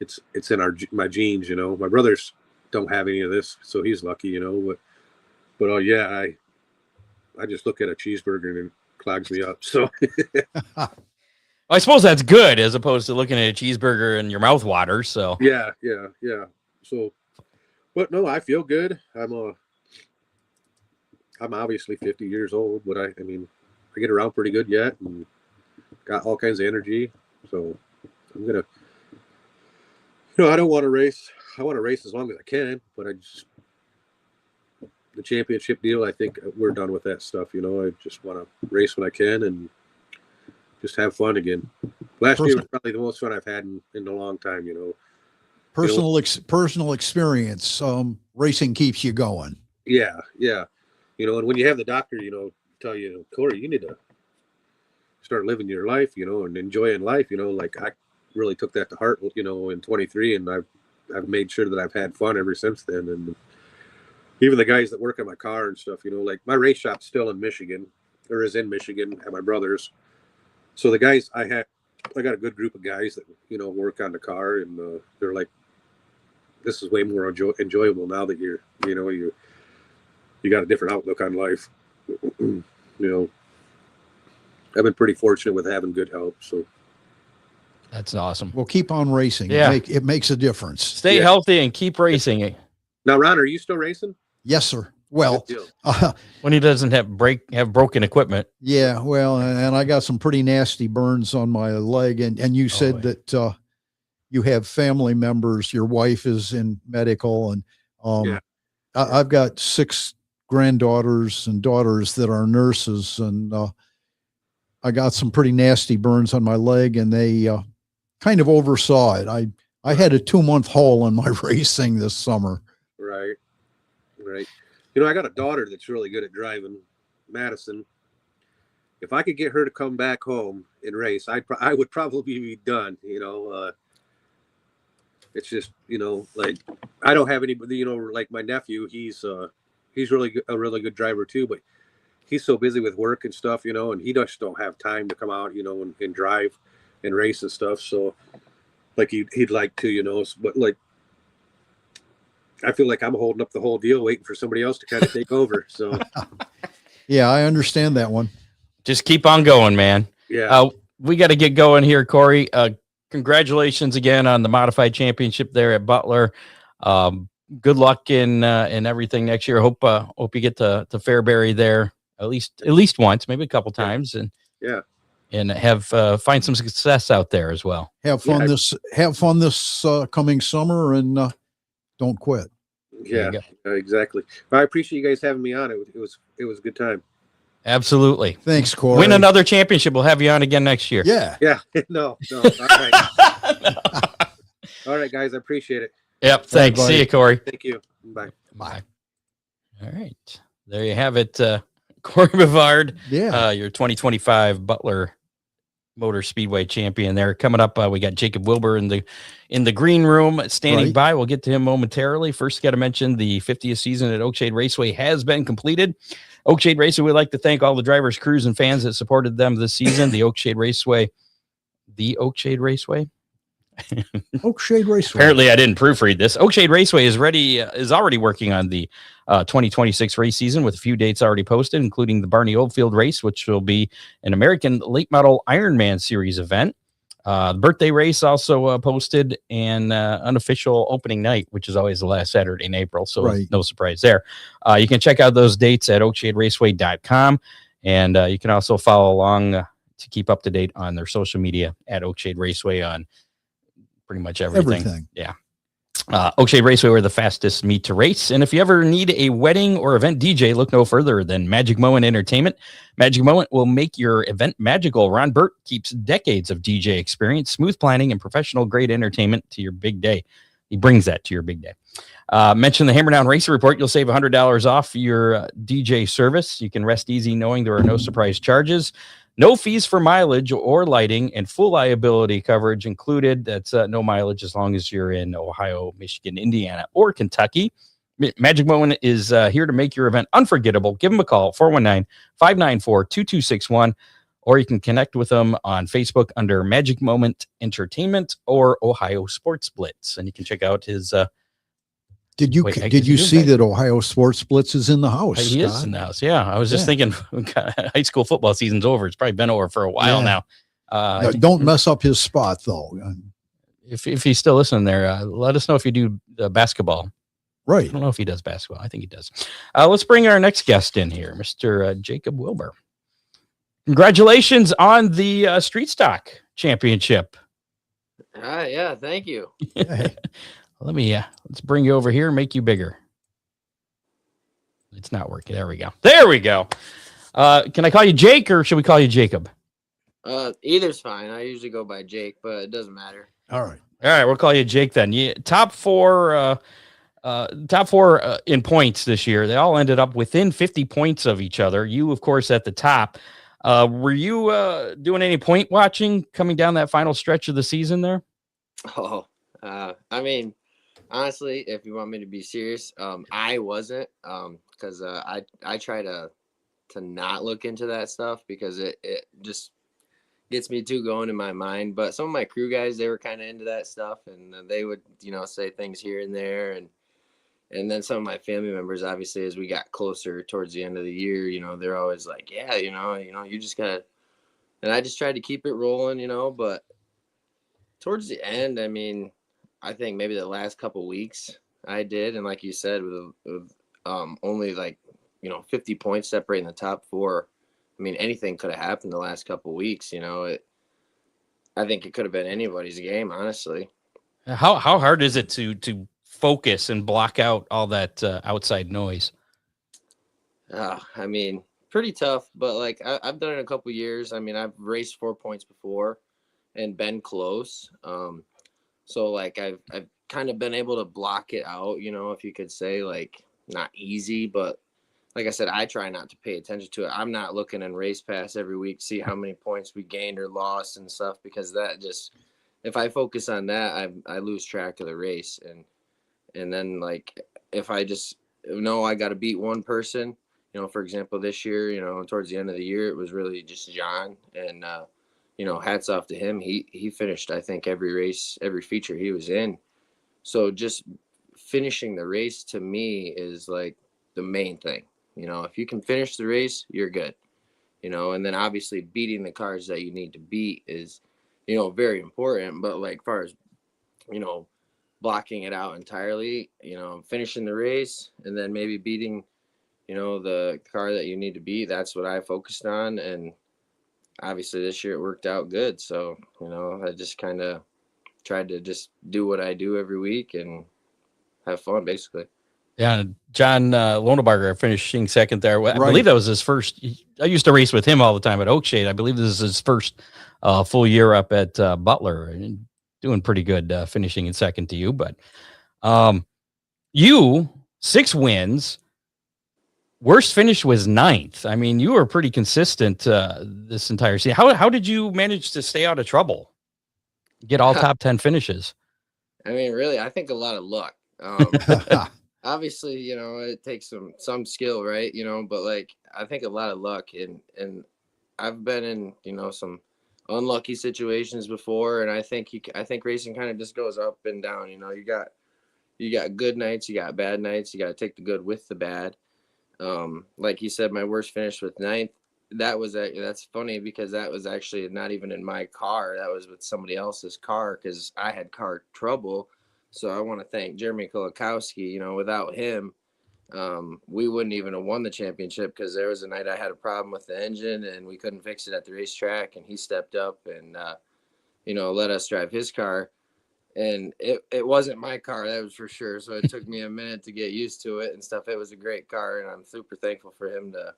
it's in my genes, my brothers don't have any of this, so he's lucky, but oh yeah, I just look at a cheeseburger and it clogs me up. So I suppose that's good as opposed to looking at a cheeseburger and your mouth waters. So yeah. So, but no, I feel good. I'm obviously 50 years old, but I get around pretty good yet and got all kinds of energy. So I'm gonna, I don't want to race. I want to race as long as I can, but the championship deal, I think we're done with that stuff. I just want to race when I can and just have fun again. Last year was probably the most fun I've had in a long time, Personal experience, racing keeps you going. Yeah. And when you have the doctor, tell you, Corey, you need to start living your life, and enjoying life, like I really took that to heart, in 23, and I've made sure that I've had fun ever since then. And even the guys that work on my car and stuff, like my race shop's still in Michigan, or is in Michigan at my brother's. So the guys I got a good group of guys that, work on the car, and they're like, this is way more enjoyable now that you got a different outlook on life. I've been pretty fortunate with having good help. So that's awesome. Well, keep on racing. Yeah. It makes a difference. Stay healthy and keep racing. Now, Ron, are you still racing? Yes, sir. Well, when he doesn't have broken equipment. Yeah. Well, and I got some pretty nasty burns on my leg. And you said that you have family members, your wife is in medical, and I've got 6 granddaughters and daughters that are nurses, and I got some pretty nasty burns on my leg, and they kind of oversaw it. I had a 2-month hole in my racing this summer. Right. I got a daughter that's really good at driving, Madison. If I could get her to come back home and race, I would probably be done. It's just, like I don't have anybody, like my nephew, he's really a really good driver too, but he's so busy with work and stuff, and he just don't have time to come out, and drive and race and stuff. So like he'd like to, but like, I feel like I'm holding up the whole deal, waiting for somebody else to kind of take over. So yeah, I understand that one. Just keep on going, man. Yeah. We got to get going here, Corey. Congratulations again on the modified championship there at Butler. Good luck in everything next year. Hope you get to Fairbury there at least once, maybe a couple times, and have find some success out there as well. Have fun this coming summer, and don't quit. Yeah, exactly. I appreciate you guys having me on. It was a good time. Absolutely. Thanks, Corey. Win another championship. We'll have you on again next year. Yeah. No. All right. All right, guys. I appreciate it. Yep. Thanks. See you, Corey. Thank you. Bye. All right. There you have it. Corey Bevard. Yeah. Your 2025 Butler Motor Speedway champion there. Coming up, we got Jakob Wilber in the green room standing by. We'll get to him momentarily. First, got to mention the 50th season at Oakshade Raceway has been completed. Oakshade Raceway, we'd like to thank all the drivers, crews, and fans that supported them this season. The Oakshade Raceway the Oakshade Raceway. Oakshade Raceway. Apparently, I didn't proofread this. Oakshade Raceway is already working on the 2026 race season with a few dates already posted, including the Barney Oldfield race, which will be an American late model Ironman series event. The birthday race also posted, and unofficial opening night, which is always the last Saturday in April. So Right. no surprise there. You can check out those dates at oakshaderaceway.com. And you can also follow along to keep up to date on their social media at Oakshade Raceway on pretty much everything. Yeah. Oakshade Raceway, where the fastest meet to race. And if you ever need a wedding or event DJ, look no further than Magic Moment Entertainment. Magic Moment will make your event magical. Ron Burt keeps decades of DJ experience, smooth planning, and professional grade entertainment to your big day. He brings that to your big day. Mention the Hammer Down Racing Report. You'll save $100 off your DJ service. You can rest easy knowing there are no surprise charges. No fees for mileage or lighting, and full liability coverage included. That's no mileage as long as you're in Ohio, Michigan, Indiana, or Kentucky. Magic Moment is here to make your event unforgettable. Give them a call, 419-594-2261, or you can connect with them on Facebook under Magic Moment Entertainment or Ohio Sports Blitz. And you can check out his... Did you see that Ohio Sports Blitz is in the house? He is in the house. Yeah. I was just thinking high school football season's over. It's probably been over for a while now. Don't mess up his spot though. If he's still listening there, let us know if you do basketball. Right. I don't know if he does basketball. I think he does. Let's bring our next guest in here, Mr. Jakob Wilber. Congratulations on the Street Stock Championship. Yeah, thank you. Hey. Let's bring you over here and make you bigger. It's not working. There we go. There we go. Can I call you Jake or should we call you Jacob? Either's fine. I usually go by Jake, but it doesn't matter. All right. We'll call you Jake then. Top four in points this year. They all ended up within 50 points of each other. You, of course, at the top. Were you doing any point watching coming down that final stretch of the season there? I mean, honestly, if you want me to be serious, I wasn't, because I try to not look into that stuff because it just gets me too going in my mind. But some of my crew guys, they were kind of into that stuff, and they would, say things here and there, and then some of my family members, obviously, as we got closer towards the end of the year, they're always like, yeah, you just gotta, and I just tried to keep it rolling, but towards the end, I mean, I think maybe the last couple weeks I did. And like you said, with only 50 points separating the top four, I mean, anything could have happened the last couple weeks. I think it could have been anybody's game, honestly. How hard is it to focus and block out all that outside noise? I mean, pretty tough, but I've done it a couple years. I mean, I've raced 4 points before and been close. So I've kind of been able to block it out, if you could say, not easy, but like I said, I try not to pay attention to it. I'm not looking in Race Pass every week, see how many points we gained or lost and stuff, because that just, if I focus on that, I lose track of the race. And then if I just know I got to beat one person, for example, this year, towards the end of the year, it was really just John, and, hats off to him. He finished, I think, every race, every feature he was in. So just finishing the race to me is the main thing. If you can finish the race, you're good. And then obviously beating the cars that you need to beat is, very important. But as far as, blocking it out entirely, finishing the race and then maybe beating, the car that you need to beat, that's what I focused on. And obviously this year it worked out good. So, I just kind of tried to just do what I do every week and have fun, basically. Yeah. John Lonebarger finishing second there. I Right. believe that was his first. I used to race with him all the time at Oakshade. I believe this is his first full year up at Butler, and doing pretty good, finishing in second to you. But you 6 wins. Worst finish was 9th. I mean, you were pretty consistent this entire season. How did you manage to stay out of trouble? Get all top 10 finishes? I mean, really, I think a lot of luck. Obviously, it takes some skill, right? But I think a lot of luck, and I've been in, some unlucky situations before, and I think racing kind of just goes up and down. You got good nights, you got bad nights. You got to take the good with the bad. Like you said, my worst finish with ninth. That's funny because that was actually not even in my car. That was with somebody else's car because I had car trouble. So I want to thank Jeremy Kolakowski. Without him, we wouldn't even have won the championship because there was a night I had a problem with the engine and we couldn't fix it at the racetrack, and he stepped up and let us drive his car. And it wasn't my car, that was for sure. So it took me a minute to get used to it and stuff. It was a great car, and I'm super thankful for him to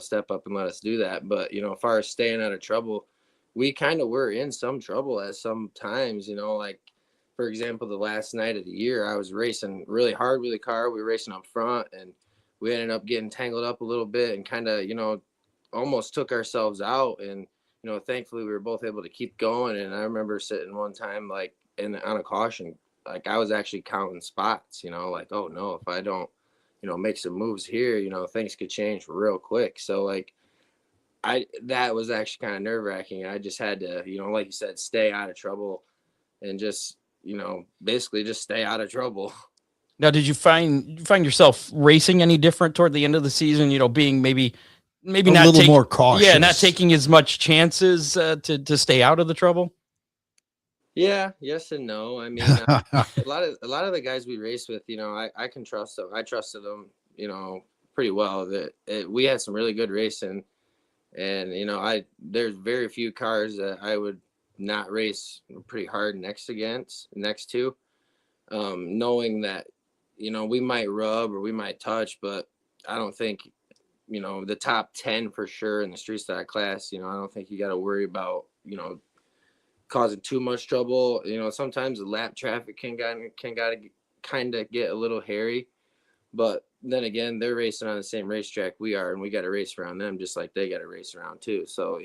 step up and let us do that. But as far as staying out of trouble, we kind of were in some trouble at some times. Like, for example, the last night of the year, I was racing really hard with the car. We were racing up front, and we ended up getting tangled up a little bit and kind of, almost took ourselves out. And, thankfully, we were both able to keep going. And I remember sitting one time, like, on a caution, like, I was actually counting spots, like, oh, no, if I don't, make some moves here, things could change real quick. So, like, that was actually kind of nerve-wracking. I just had to, like you said, stay out of trouble and just, basically just stay out of trouble. Now, did you find yourself racing any different toward the end of the season? Being maybe a not little more cautious. Yeah, not taking as much chances to stay out of the trouble. Yeah, yes and no. I mean, a lot of the guys we race with, I can trust them. I trusted them, pretty well. We had some really good racing, and there's very few cars that I would not race pretty hard next to, knowing that we might rub or we might touch, but I don't think the top 10 for sure in the street stock class. I don't think you got to worry about causing too much trouble. Sometimes the lap traffic can kind of get a little hairy, but then again, they're racing on the same racetrack we are, and we got to race around them just like they got to race around too. So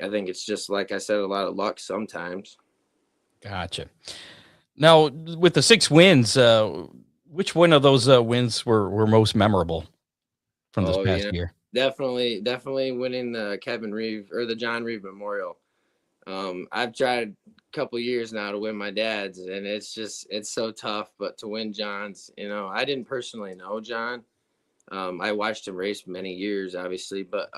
I think it's just, like I said, a lot of luck sometimes. Gotcha. Now, with the 6 wins, which one of those wins were most memorable from this past year? Definitely winning the Kevin Reeve or the John Reeve Memorial. I've tried a couple years now to win my dad's, and it's so tough, but to win John's, I didn't personally know John. I watched him race many years, obviously, but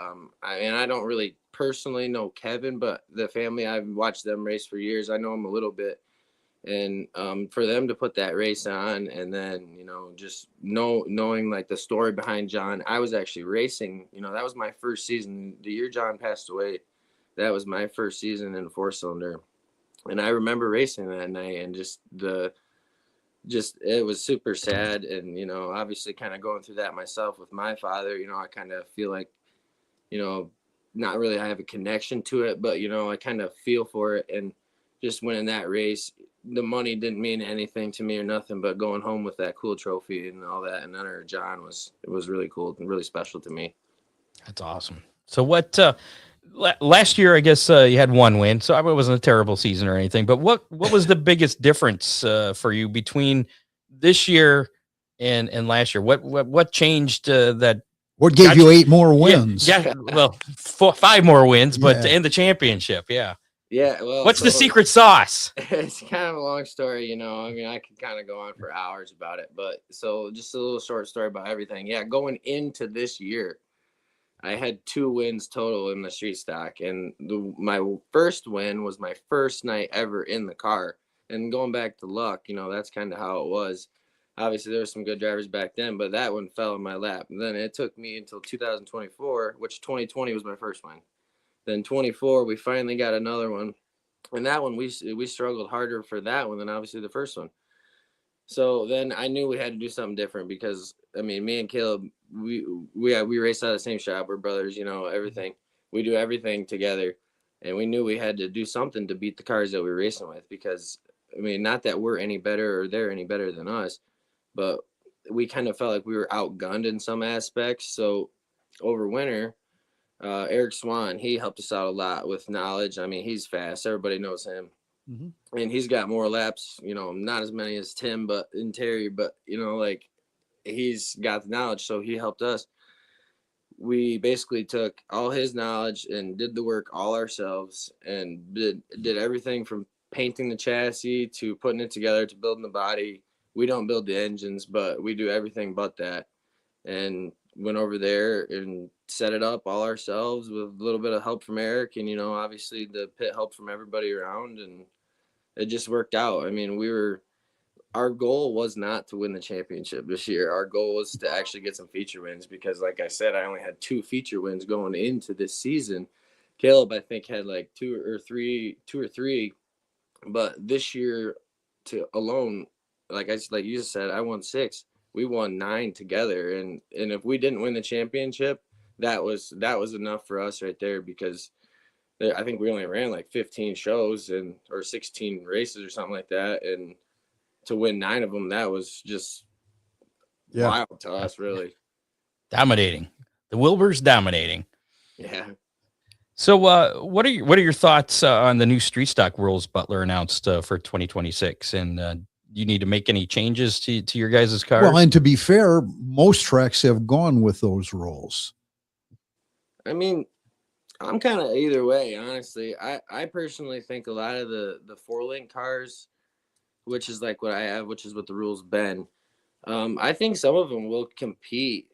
I don't really personally know Kevin, but the family, I've watched them race for years. I know him a little bit, and for them to put that race on, and then just knowing like the story behind John. I was actually racing. That was my first season. The year John passed away, that was my first season in a 4-cylinder, and I remember racing that night, and it was super sad. And obviously kind of going through that myself with my father. I kind of feel like not really I have a connection to it, but I kind of feel for it. And just winning that race, the money didn't mean anything to me or nothing, but going home with that cool trophy and all that and honor John was really cool and really special to me. That's awesome. So what last year, I guess you had 1 win, so it wasn't a terrible season or anything, but what was the biggest difference for you between this year and last year? What changed that? What gave you 8 more wins? Yeah, well, 5 more wins, but to end the championship. Yeah. Well, what's the secret sauce? It's kind of a long story, I could kind of go on for hours about it, but so just a little short story about everything. Yeah, going into this year, I had 2 wins total in the street stock, and my first win was my first night ever in the car. And going back to luck, that's kind of how it was. Obviously, there were some good drivers back then, but that one fell in my lap. And then it took me until 2024, which 2020 was my first win. Then 24, we finally got another one, and that one we struggled harder for that one than obviously the first one. So then I knew we had to do something different because me and Caleb, we race out of the same shop. We're brothers, everything. We do everything together, and we knew we had to do something to beat the cars that we were racing with because not that we're any better or they're any better than us, but we kind of felt like we were outgunned in some aspects. So over winter, Eric Swan, he helped us out a lot with knowledge. He's fast. Everybody knows him. Mm-hmm. And he's got more laps, not as many as Tim, and Terry, but, he's got the knowledge. So he helped us. we basically took all his knowledge and did the work all ourselves and did everything from painting the chassis to putting it together to building the body. We don't build the engines, but we do everything but that. And went over there and set it up all ourselves with a little bit of help from Eric and, obviously the pit help from everybody around, and it just worked out. I mean, our goal was not to win the championship this year. Our goal was to actually get some feature wins because, like I said, I only had 2 feature wins going into this season. Caleb, I think, had like two or three, but this year alone, like you just said, I won 6. We won 9 together, and if we didn't win the championship, that was enough for us right there, because I think we only ran like 15 shows or 16 races or something like that, and to win 9 of them, that was just wild to us, really. Dominating. The Wilbers dominating. Yeah. So what are your thoughts on the new street stock rules Butler announced for 2026? And you need to make any changes to your guys' cars? Well, and to be fair, most tracks have gone with those rules. I mean, I'm kind of either way, honestly. I personally think a lot of the 4-link cars, which is like what I have, which is what the rules been, I think some of them will compete.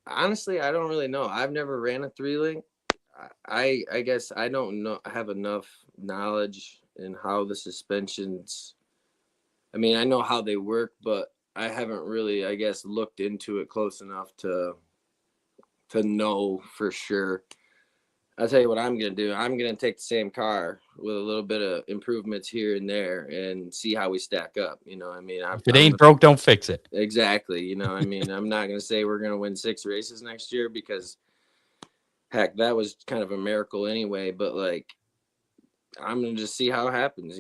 Honestly, I don't really know. I've never ran a 3-link. I guess I don't have enough knowledge in how the suspensions, I mean, I know how they work, but I haven't really, I guess, looked into it close enough to know for sure. I'll tell you what I'm going to do. I'm going to take the same car with a little bit of improvements here and there and see how we stack up. I mean, if it ain't broke, don't fix it. Exactly. I mean, I'm not going to say we're going to win 6 races next year because, heck, that was kind of a miracle anyway. But, like, I'm going to just see how it happens.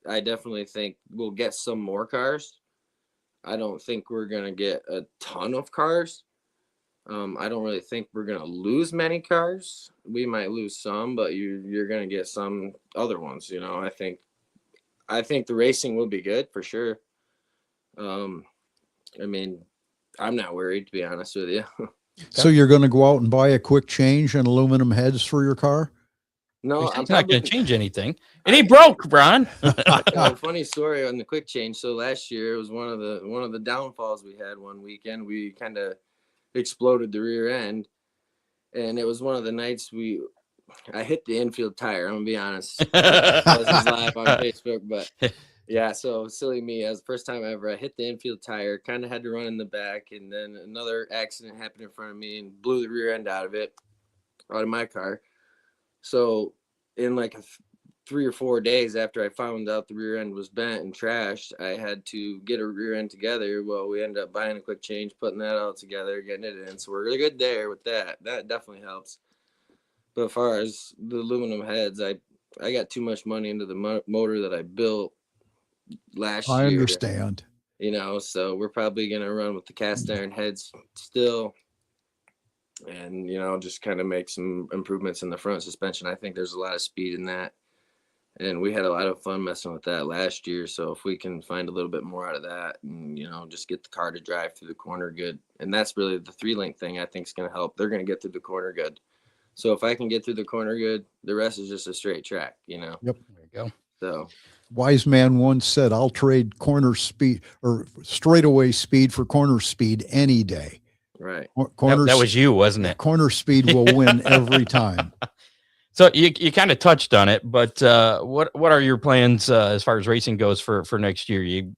I definitely think we'll get some more cars. I don't think we're going to get a ton of cars. I don't really think we're going to lose many cars. We might lose some, but you're going to get some other ones. I think the racing will be good for sure. I mean, I'm not worried, to be honest with you. So you're going to go out and buy a quick change and aluminum heads for your car? No, I'm not going to change anything. It ain't broke, Ron. Funny story on the quick change. So last year it was one of the downfalls we had one weekend. We kind of exploded the rear end, and it was one of the nights I hit the infield tire. I'm gonna be honest. I was live on Facebook, but yeah. So silly me. That was the first time ever I hit the infield tire. Kind of had to run in the back, and then another accident happened in front of me and blew the rear end out of my car. So in like 3 or 4 days after I found out the rear end was bent and trashed, I had to get a rear end together. Well, we ended up buying a quick change, putting that all together, getting it in. So we're really good there with that. That definitely helps. But as far as the aluminum heads, I got too much money into the motor that I built last year. I understand. So we're probably going to run with the cast iron heads still. And, just kind of make some improvements in the front suspension. I think there's a lot of speed in that. And we had a lot of fun messing with that last year. So if we can find a little bit more out of that and, just get the car to drive through the corner good. And that's really the 3-link thing I think is going to help. They're going to get through the corner good. So if I can get through the corner good, the rest is just a straight track, Yep. There you go. So Wise man once said, I'll trade corner speed or straightaway speed for corner speed any day. Right. That was you, wasn't it? Corner speed will win every time. So you kind of touched on it, but what are your plans as far as racing goes for next year? You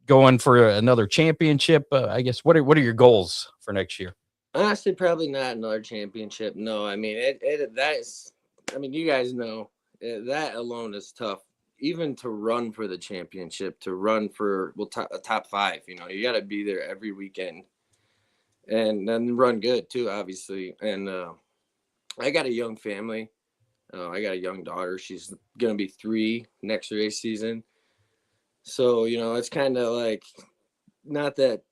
going for another championship? I guess what are your goals for next year? Honestly, probably not another championship. No, I mean you guys know that alone is tough. Even to run for the championship, to run for a top 5, you got to be there every weekend, and then run good too, obviously. And I got a young family. I got a young daughter. She's going to be 3 next race season. So, it's kind of like, not that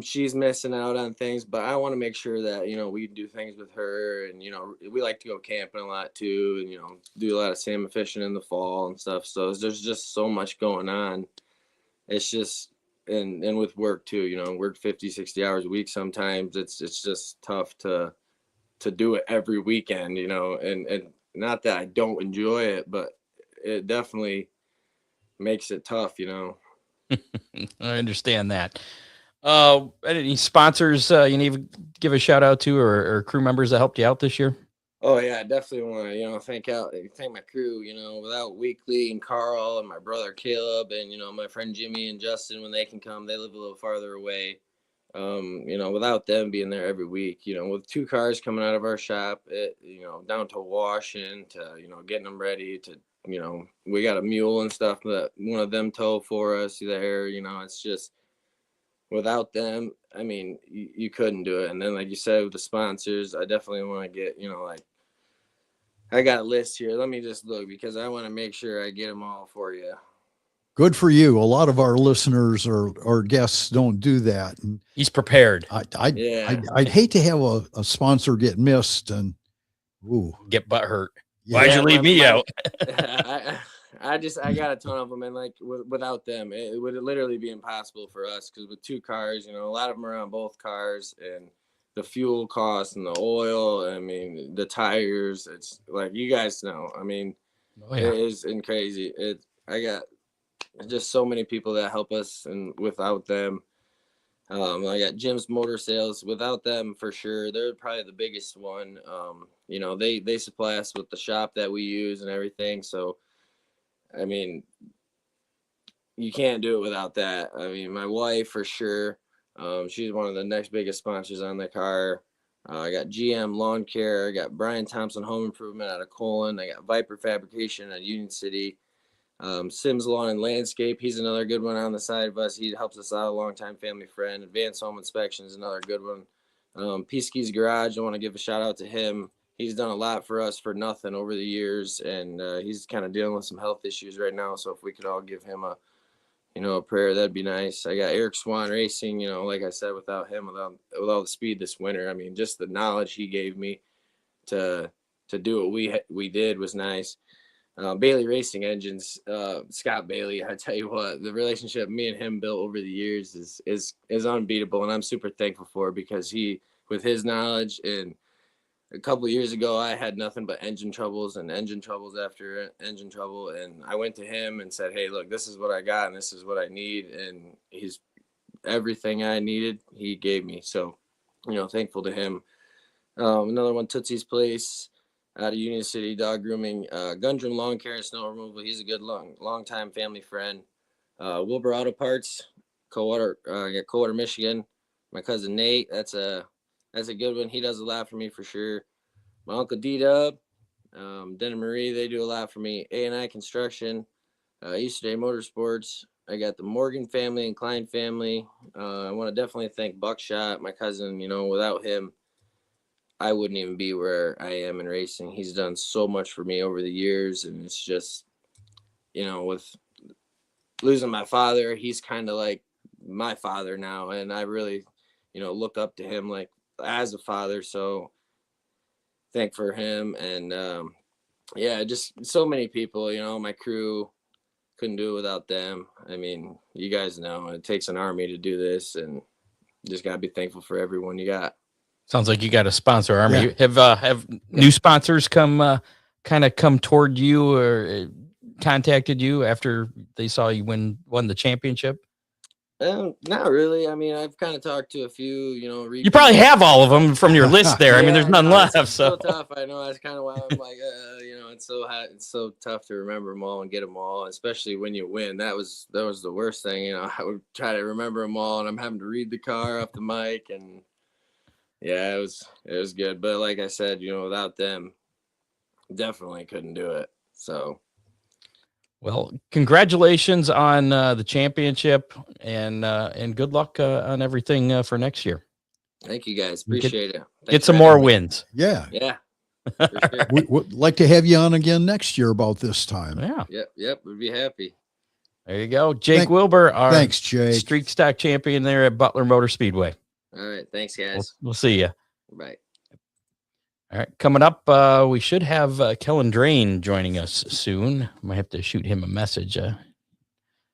she's missing out on things, but I want to make sure that, we do things with her. And, we like to go camping a lot too. And, do a lot of salmon fishing in the fall and stuff. So there's just so much going on. It's and with work too, you know, work 50, 60 hours a week. Sometimes it's just tough to do it every weekend, you know, and not that I don't enjoy it, but it definitely makes it tough, you know. I understand that. Any sponsors you need to give a shout out to, or crew members that helped you out this year? Oh yeah, I definitely want to, you know, thank my crew. You know, without Weekly and Carl and my brother Caleb and, you know, my friend Jimmy and Justin, when they can come, they live a little farther away. You know, without them being there every week, you know, with 2 cars coming out of our shop, you know, down to washing, to, you know, getting them ready to, you know, we got a mule and stuff that one of them tow for us there. You know, it's just, without them, I mean, you couldn't do it. And then, like you said, with the sponsors, I definitely want to get, you know, like, I got a list here. Let me just look, because I want to make sure I get them all for you. Good for you. A lot of our listeners or guests don't do that. And He's prepared. I'd hate to have a sponsor get missed and Get butt hurt. Yeah. Why'd you leave me out? I got a ton of them, and like without them, it would literally be impossible for us, because with 2 cars, you know, a lot of them are on both cars, and the fuel costs and the oil, I mean, the tires, it's like, you guys know, I mean, It is crazy. I got just so many people that help us, and without them, I got Jim's Motor Sales. Without them, for sure, they're probably the biggest one. You know, they supply us with the shop that we use and everything. So, I mean, you can't do it without that. I mean, my wife, for sure. She's one of the next biggest sponsors on the car. I got GM Lawn Care. I got Brian Thompson Home Improvement out of Colon. I got Viper Fabrication at Union City. Sims Lawn and Landscape. He's another good one on the side of us. He helps us out, a longtime family friend. Advanced Home Inspection is another good one. Peaskey's Garage, I want to give a shout out to him. He's done a lot for us for nothing over the years, and he's kind of dealing with some health issues right now. So if we could all give him a prayer, that'd be nice. I got Eric Swan Racing. You know, like I said, without him, without all the speed this winter, I mean, just the knowledge he gave me to do what we did was nice. Bailey Racing Engines, Scott Bailey, I tell you what, the relationship me and him built over the years is unbeatable, and I'm super thankful for it, because he, with his knowledge, and a couple of years ago, I had nothing but engine troubles after engine trouble. And I went to him and said, hey, look, this is what I got and this is what I need. And he's everything I needed, he gave me. So, you know, thankful to him. Another one, Tootsie's Place out of Union City, dog grooming, Gundren Lawn Care and Snow Removal. He's a good long time family friend. Wilber Auto Parts, Coldwater, Michigan. My cousin Nate, that's a good one. He does a lot for me, for sure. My Uncle D-Dub, Den and Marie, they do a lot for me. A&I Construction, Easter Day Motorsports. I got the Morgan family and Klein family. I want to definitely thank Buckshot, my cousin. You know, without him, I wouldn't even be where I am in racing. He's done so much for me over the years, and it's just, you know, with losing my father, he's kind of like my father now, and I really, you know, look up to him like as a father. So thank for him. And yeah, just so many people, you know, my crew, couldn't do it without them. I mean, you guys know it takes an army to do this, and just gotta be thankful for everyone you got. Sounds like you got a sponsor army. Yeah. Have new sponsors come toward you or contacted you after they saw you won the championship? Not really. I mean, I've kind of talked to a few, you know. You probably have all of them from your list there. I mean, there's none left. It's so tough. I know, that's kind of why I'm like, you know, it's so tough to remember them all and get them all, especially when you win. That was the worst thing. You know, I would try to remember them all, and I'm having to read the car off the mic, and yeah, it was good. But like I said, you know, without them, definitely couldn't do it. So. Well, congratulations on the championship, and good luck on everything for next year. Thank you, guys. Appreciate it. Get some more wins. Yeah. Yeah. For sure. We'd like to have you on again next year about this time. Yeah. Yep. We'd be happy. There you go. Jake Wilber, our thanks, Jake. street stock champion there at Butler Motor Speedway. All right. Thanks, guys. We'll see you. Bye. All right, coming up, we should have Kellen Drain joining us soon. Might have to shoot him a message.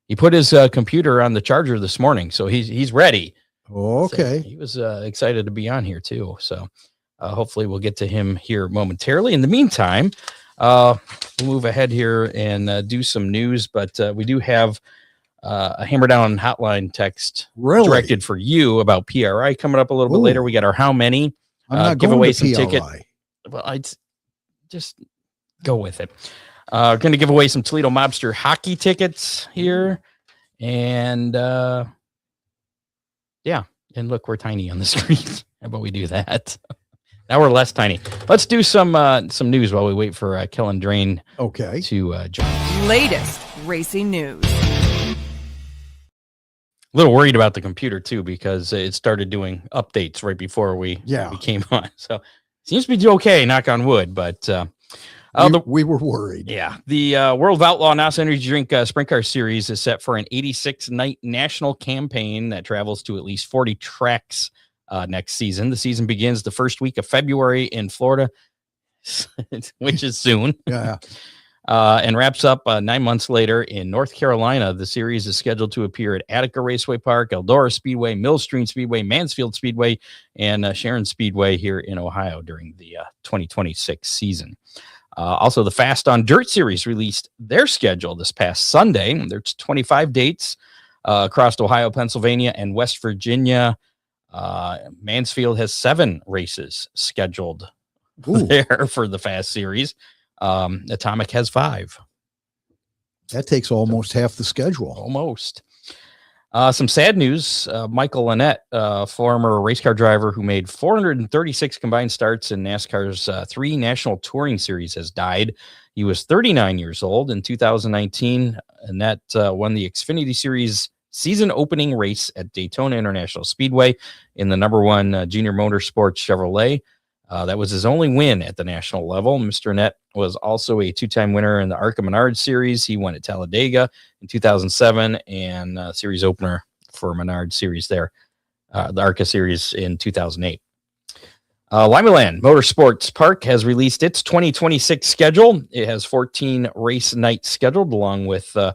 He put his computer on the charger this morning, so he's ready. Okay. So he was excited to be on here too. So hopefully we'll get to him here momentarily. In the meantime, we'll move ahead here and do some news, but we do have a Hammer Down hotline text directed for you about PRI coming up a little bit later. We got our how many give away some ticket. Well, I'd just go with it. Going to give away some Toledo Mobster hockey tickets here. And yeah. And look, we're tiny on the screen. How about we do that? Now we're less tiny. Let's do some news while we wait for Kellen Drain to join. Latest racing news. A little worried about the computer too, because it started doing updates right before we came on. So seems to be okay, knock on wood, but we were worried. Yeah. The World of Outlaw NOS Energy Drink Sprint Car Series is set for an 86-night national campaign that travels to at least 40 tracks next season. The season begins the first week of February in Florida, which is soon. Yeah. And wraps up 9 months later in North Carolina. The series is scheduled to appear at Attica Raceway Park, Eldora Speedway, Millstream Speedway, Mansfield Speedway, and Sharon Speedway here in Ohio during the 2026 season. Also, the Fast on Dirt Series released their schedule this past Sunday. There's 25 dates across Ohio, Pennsylvania, and West Virginia. Mansfield has 7 races scheduled there for the Fast Series. Atomic has 5. That takes almost half the schedule. Almost. Some sad news. Michael Lynette, former race car driver who made 436 combined starts in NASCAR's 3 National Touring Series, has died. He was 39 years old in 2019. Lynette won the Xfinity Series season opening race at Daytona International Speedway in the number 1 Junior Motorsports Chevrolet. That was his only win at the national level. Mr. Nett was also a 2-time winner in the ARCA Menard Series. He won at Talladega in 2007 and series opener for Menard Series there, the ARCA Series in 2008. Limaland Motorsports Park has released its 2026 schedule. It has 14 race nights scheduled along with the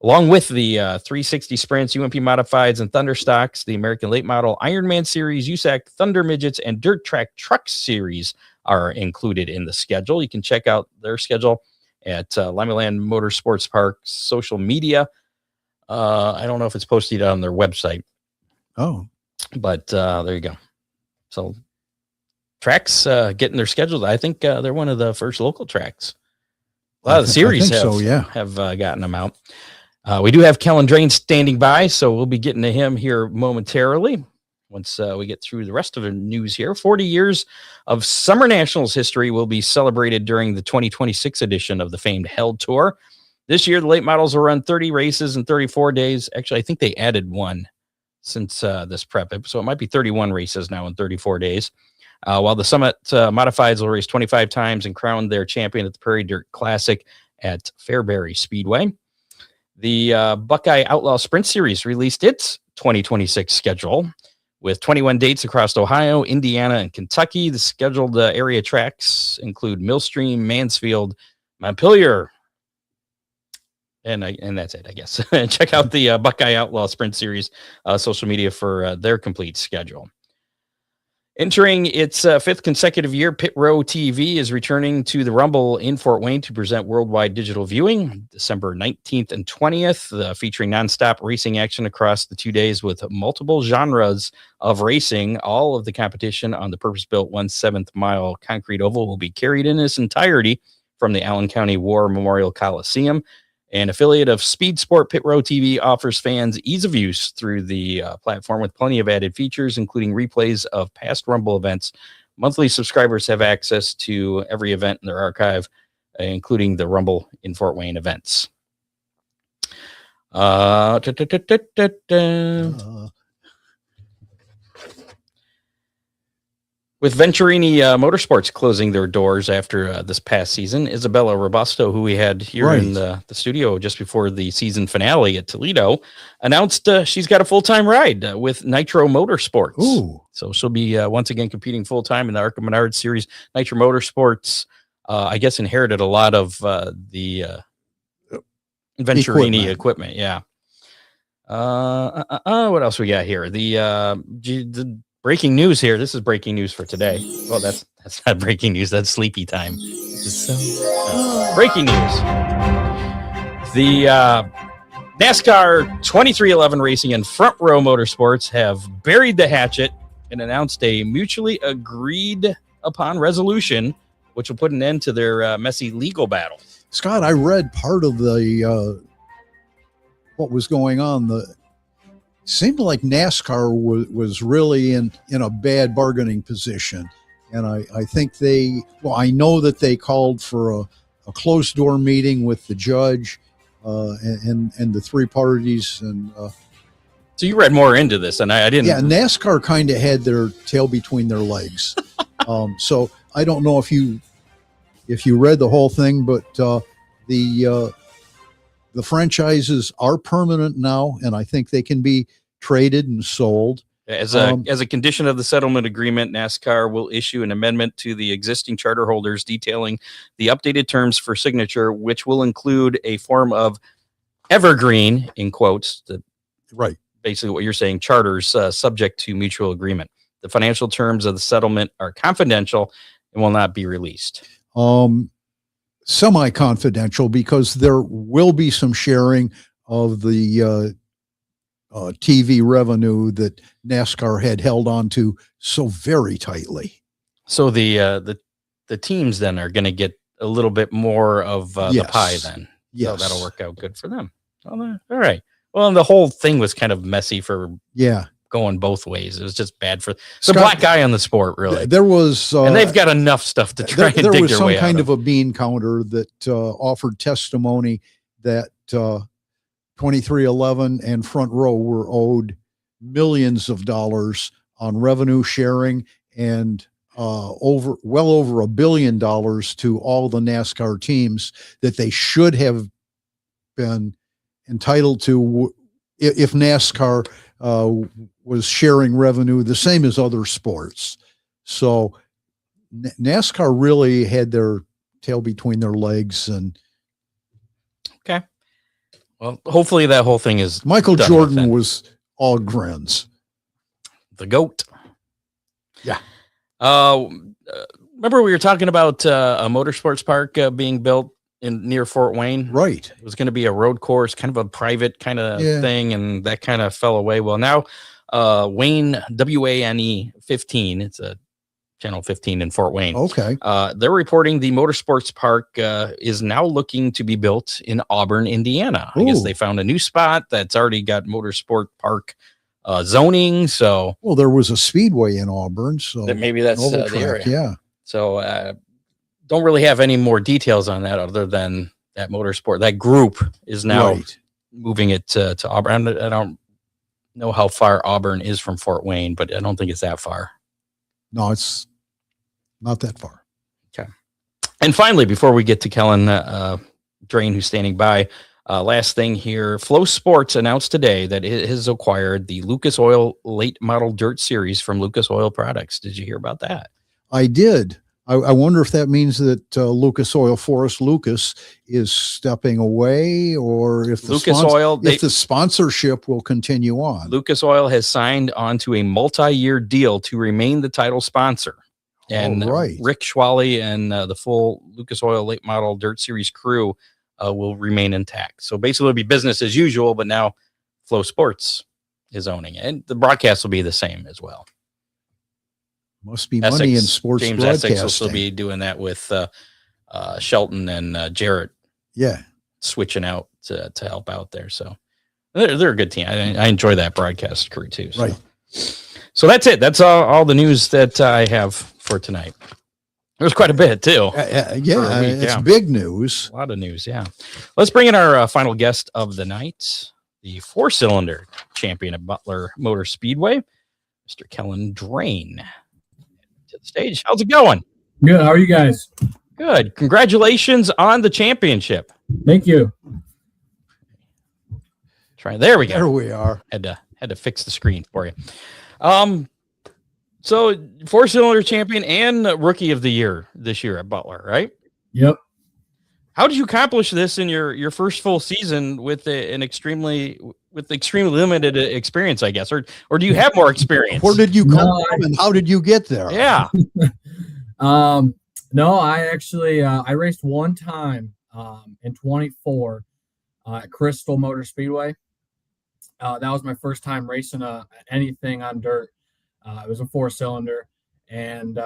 360 Sprints, UMP Modifieds, and Thunder Stocks. The American Late Model Ironman Series, USAC Thunder Midgets, and Dirt Track Truck Series are included in the schedule. You can check out their schedule at Limaland Motorsports Park's social media. I don't know if it's posted on their website. Oh. But there you go. So tracks getting their schedules. I think they're one of the first local tracks. A lot of the series have gotten them out. We do have Kellen Drain standing by, so we'll be getting to him here momentarily once we get through the rest of the news here. 40 years of Summer Nationals history will be celebrated during the 2026 edition of the famed Held Tour. This year, the late models will run 30 races in 34 days. Actually, I think they added one since this prep, so it might be 31 races now in 34 days. While the Summit Modifieds will race 25 times and crown their champion at the Prairie Dirt Classic at Fairbury Speedway. The Buckeye Outlaw Sprint Series released its 2026 schedule with 21 dates across Ohio, Indiana, and Kentucky. The scheduled area tracks include Millstream, Mansfield, Montpelier, and that's it, I guess. Check out the Buckeye Outlaw Sprint Series social media for their complete schedule. Entering its 5th consecutive year, Pit Row TV is returning to the Rumble in Fort Wayne to present worldwide digital viewing December 19th and 20th, featuring nonstop racing action across the 2 days with multiple genres of racing. All of the competition on the purpose-built 1/7 mile concrete oval will be carried in its entirety from the Allen County War Memorial Coliseum. An affiliate of Speed Sport, Pit Row TV offers fans ease of use through the platform with plenty of added features, including replays of past Rumble events. Monthly subscribers have access to every event in their archive, including the Rumble in Fort Wayne events. With Venturini Motorsports closing their doors after this past season, Isabella Robusto, who we had here in the studio just before the season finale at Toledo, announced she's got a full-time ride with Nitro Motorsports. Ooh. So she'll be once again competing full-time in the ARCA Menard Series. Nitro Motorsports, I guess, inherited a lot of the Venturini equipment. Yeah. What else we got here? The breaking news here. This is breaking news for today. Well, that's not breaking news. That's sleepy time. Breaking news. The NASCAR 2311 Racing and Front Row Motorsports have buried the hatchet and announced a mutually agreed upon resolution, which will put an end to their messy legal battle. Scott, I read part of the what was going on. Seemed like NASCAR was really in a bad bargaining position. And I think I know that they called for a closed door meeting with the judge and the three parties. And so you read more into this, and I didn't. Yeah, NASCAR kind of had their tail between their legs. So I don't know if you read the whole thing, but the franchises are permanent now, and I think they can be traded and sold. As a condition of the settlement agreement, NASCAR will issue an amendment to the existing charter holders detailing the updated terms for signature, which will include a form of evergreen, in quotes, right. Basically what you're saying, charters subject to mutual agreement. The financial terms of the settlement are confidential and will not be released. Semi-confidential, because there will be some sharing of the TV revenue that NASCAR had held on to so very tightly. So the teams then are going to get a little bit more of the pie then. Yes. So that'll work out good for them. All right. Well, and the whole thing was kind of messy for going both ways. It was just bad for the black guy on the sport, really. There was, and they've got enough stuff to try and dig their way out. There was some kind of a bean counter that offered testimony that 2311 and Front Row were owed millions of dollars on revenue sharing and well over $1 billion to all the NASCAR teams that they should have been entitled to if NASCAR was sharing revenue the same as other sports. So NASCAR really had their tail between their legs. And okay, well, hopefully that whole thing is Michael Jordan was all grins. The GOAT. Yeah. Remember we were talking about a motorsports park being built near Fort Wayne? Right. It was going to be a road course, kind of a private kind of thing, and that kind of fell away. Well, now Wayne, WANE 15, it's a Channel 15 in Fort Wayne. Okay. They're reporting the motorsports park is now looking to be built in Auburn, Indiana. I guess they found a new spot that's already got motorsport park zoning. So, well, there was a speedway in Auburn, so maybe that's the area. Yeah. So, don't really have any more details on that other than that motorsport. That group is now moving it to Auburn. I don't know how far Auburn is from Fort Wayne, but I don't think it's that far. No, it's not that far. Okay. And finally, before we get to Kellen Drain, who's standing by, last thing here, Flow Sports announced today that it has acquired the Lucas Oil late model dirt series from Lucas Oil Products. Did you hear about that? I did. I wonder if that means that Lucas Oil, Forrest Lucas, is stepping away, or if the sponsorship will continue on. Lucas Oil has signed on to a multi-year deal to remain the title sponsor. And Rick Schwally and the full Lucas Oil late model dirt series crew will remain intact. So basically it'll be business as usual, but now Flow Sports is owning it. And the broadcast will be the same as well. Must be money in sports James broadcasting. Essex will still be doing that with Shelton and Jarrett. Yeah, switching out to help out there. So they're a good team. I enjoy that broadcast crew too. So. Right. So that's it. That's all the news that I have for tonight. There's quite a bit too. It's big news. A lot of news. Yeah. Let's bring in our final guest of the night, the 4-cylinder champion at Butler Motor Speedway, Mr. Kellen Drain. To the stage. How's it going? Good. How are you guys? Good. Congratulations on the championship. Thank you. There we go. There we are. Had to fix the screen for you. So 4-cylinder champion and rookie of the year this year at Butler, right? Yep. How did you accomplish this in your first full season with an extremely with extremely limited experience, I guess, or do you have more experience? Where did you come No, from and how did you get there? Yeah. No, I actually I raced one time in 24 at Crystal Motor Speedway. That was my first time racing anything on dirt. It was a 4-cylinder, and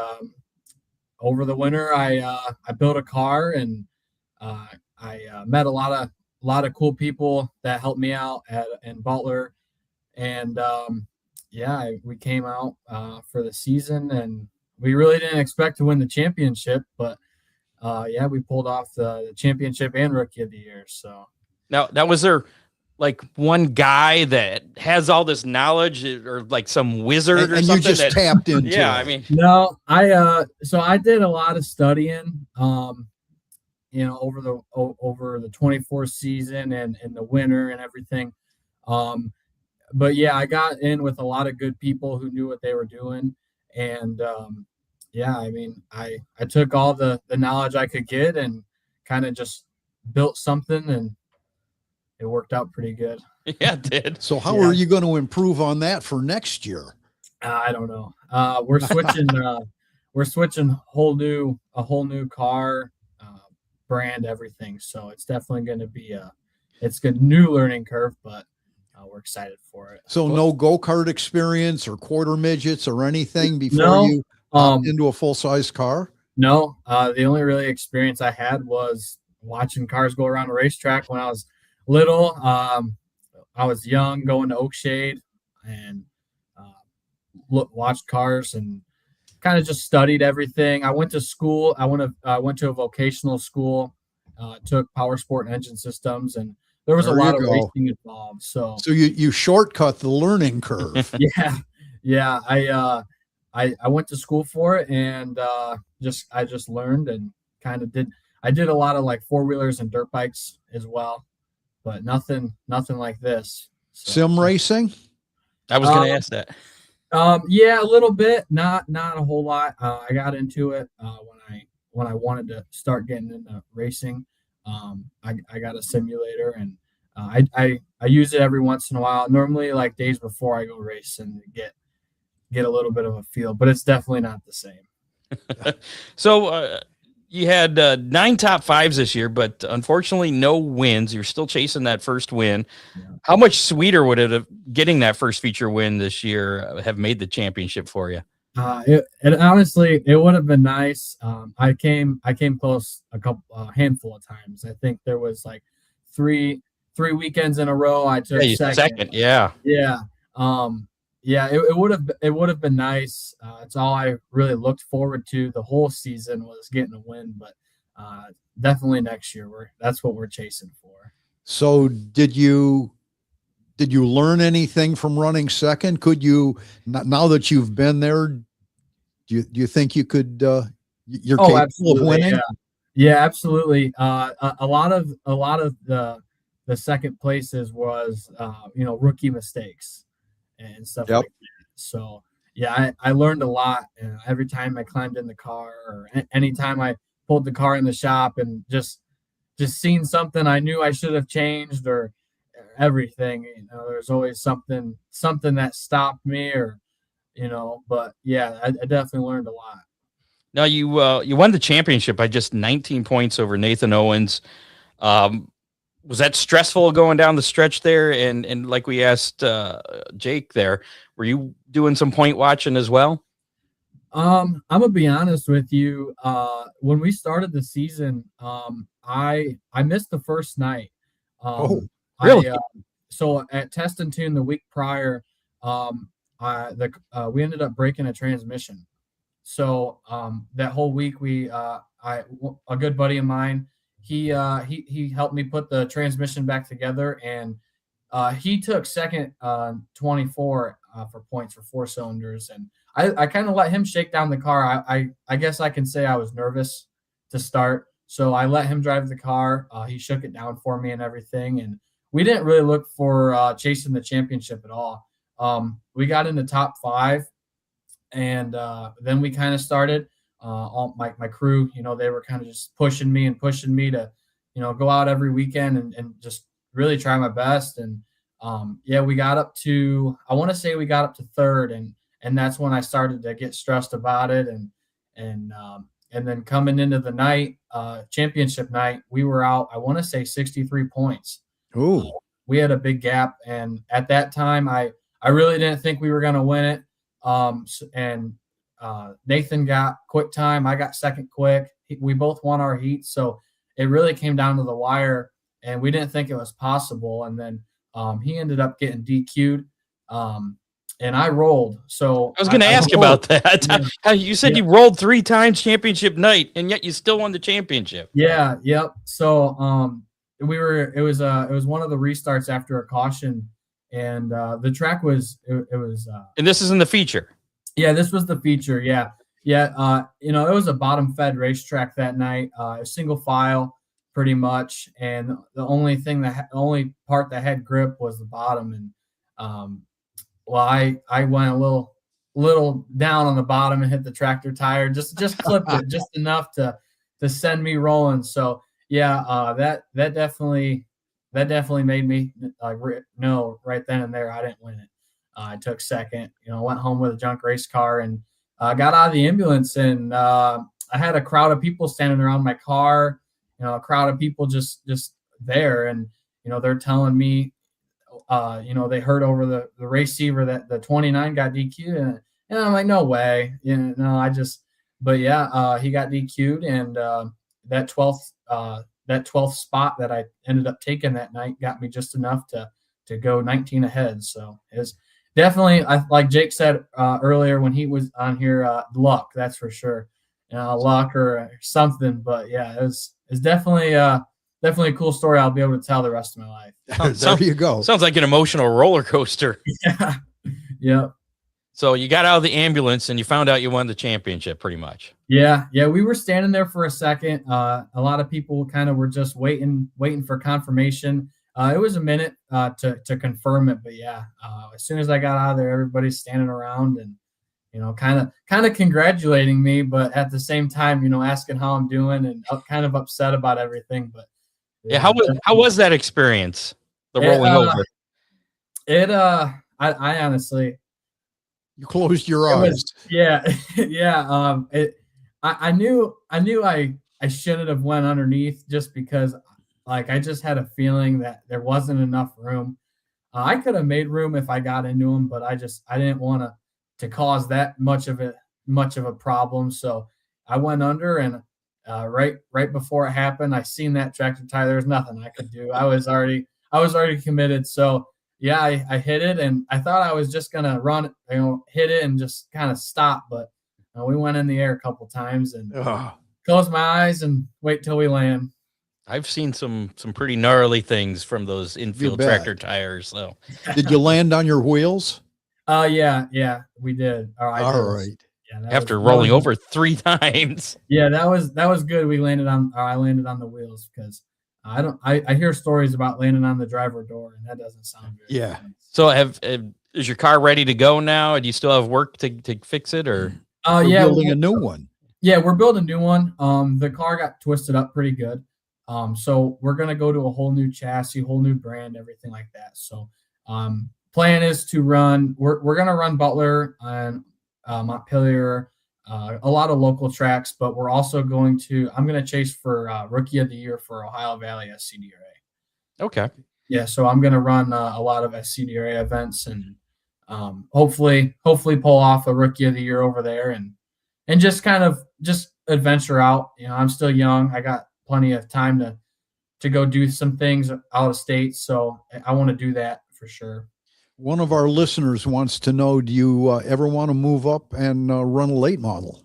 over the winter I built a car, and I met a lot of cool people that helped me out in Butler, and we came out for the season, and we really didn't expect to win the championship, but we pulled off the championship and rookie of the year. So Now, was there like one guy that has all this knowledge, or like some wizard or And something? you just tapped into yeah, it. I mean, no, so I did a lot of studying, over the 24 season and the winter and everything. But yeah, I got in with a lot of good people who knew what they were doing. And I took all the knowledge I could get and kind of just built something, and it worked out pretty good. yeah, it did. So how are you going to improve on that for next year? I don't know. We're switching. We're switching a whole new car, brand, everything. So it's definitely going to be it's a new learning curve, but we're excited for it. So no go-kart experience or quarter midgets or anything before you into a full-size car? No, the only really experience I had was watching cars go around a racetrack when I was little. I was young, going to Oakshade, and watched cars and kind of just studied everything. I went to school. I went to a vocational school, took power sport and engine systems, and there was a lot of racing involved. So you shortcut the learning curve. yeah. I went to school for it, and I just learned and kind of did. I did a lot of like 4-wheelers and dirt bikes as well, but nothing like this. So, Sim racing? I was going to ask that. Yeah, a little bit, not a whole lot. I got into it when I wanted to start getting into racing. I got a simulator, and I use it every once in a while. Normally, like days before I go race, and get a little bit of a feel, but it's definitely not the same. So you had 9 top 5s this year, but unfortunately no wins. You're still chasing that first win. Yeah. How much sweeter would it have getting that first feature win this year have made the championship for you? It honestly, it would have been nice. I came close a handful of times. I think there was like three weekends in a row I took second. Yeah. It would have been nice. It's all I really looked forward to the whole season was getting a win, but definitely next year that's what we're chasing for. So did you learn anything from running second? Could you, now that you've been there, do you think you could you're capable of winning? Yeah, absolutely. A lot of the second places was rookie mistakes and stuff like that. So yeah, I learned a lot, and every time I climbed in the car, or anytime I pulled the car in the shop, and just seen something I knew I should have changed, or everything, there's always something that stopped me, or but yeah, I definitely learned a lot. Now you won the championship by just 19 points over Nathan Owens. Was that stressful going down the stretch there? And like we asked Jake there, were you doing some point watching as well? I'm gonna be honest with you. When we started the season, I missed the first night. Really? So at Test and Tune the week prior, we ended up breaking a transmission. So that whole week, a good buddy of mine, he helped me put the transmission back together, and he took second 24 for points for 4 cylinders, and I kind of let him shake down the car. I guess I can say I was nervous to start, so I let him drive the car. He shook it down for me and everything, and we didn't really look for chasing the championship at all. We got in the top 5, and then we kind of started. All my crew, they were kind of just pushing me to, go out every weekend and just really try my best. And Yeah, we got up to, I want to say we got up to third, and that's when I started to get stressed about it. And then coming into the night, championship night, we were out, I want to say 63 points. Oh, We had a big gap. And at that time, I really didn't think we were going to win it. Nathan got quick time. I got second quick. We both won our heat. So it really came down to the wire, and we didn't think it was possible. And then he ended up getting DQ'd. And I rolled. So I was going to ask about that. Yeah. How you said you rolled 3 times championship night, and yet you still won the championship. Yeah. Yep. So it was one of the restarts after a caution, and the track was And this is in the feature. Yeah, this was the feature. Yeah. It was a bottom fed racetrack that night, a single file pretty much, and the only part that had grip was the bottom. And I went a little down on the bottom and hit the tractor tire, just clipped it just enough to send me rolling. So yeah, that definitely made me know right then and there I didn't win it. I took second, went home with a junk race car, and got out of the ambulance, and I had a crowd of people standing around my car, a crowd of people just there. And, they're telling me, they heard over the receiver that the 29 got DQ'd, and I'm like, no way. But yeah, he got DQ'd, and that 12th spot that I ended up taking that night got me just enough to go 19 ahead. So it's definitely, like Jake said earlier when he was on here, luck, that's for sure. Luck or something. But yeah, it's definitely a cool story I'll be able to tell the rest of my life. there you go. Sounds like an emotional roller coaster. Yeah. Yeah. So you got out of the ambulance and you found out you won the championship pretty much. Yeah. We were standing there for a second. A lot of people kind of were just waiting for confirmation. It was a minute to confirm it, but yeah, as soon as I got out of there, everybody's standing around and, kind of congratulating me, but at the same time, asking how I'm doing and kind of upset about everything. But yeah, how was that experience? The rolling over. I honestly, You closed your eyes. yeah. I knew I shouldn't have went underneath, just because I just had a feeling that there wasn't enough room. I could have made room if I got into them, but I didn't want to cause that much of a problem. So I went under, and right before it happened, I seen that tractor tire. There was nothing I could do. I was already committed. So yeah, I hit it, and I thought I was just gonna run, hit it and just kind of stop. But we went in the air a couple times, and close my eyes and wait till we land. I've seen some pretty gnarly things from those infield tractor tires. So, did you land on your wheels? Yeah, we did. All right. Yeah, after rolling over 3 times. Yeah, that was good. I landed on the wheels, because I hear stories about landing on the driver door, and that doesn't sound good. Yeah. So is your car ready to go now? Do you still have work to fix it, or? Yeah, building a new one. Yeah, we're building a new one. The car got twisted up pretty good. So we're gonna go to a whole new chassis, whole new brand, everything like that. So plan is to run. We're gonna run Butler and Montpelier, a lot of local tracks, but we're also I'm going to chase for Rookie of the Year for Ohio Valley SCDRA. Okay. Yeah, so I'm going to run a lot of SCDRA events, and hopefully pull off a Rookie of the Year over there, and just kind of adventure out. I'm still young. I got plenty of time to go do some things out of state, so I want to do that for sure. One of our listeners wants to know, do you ever want to move up and run a late model?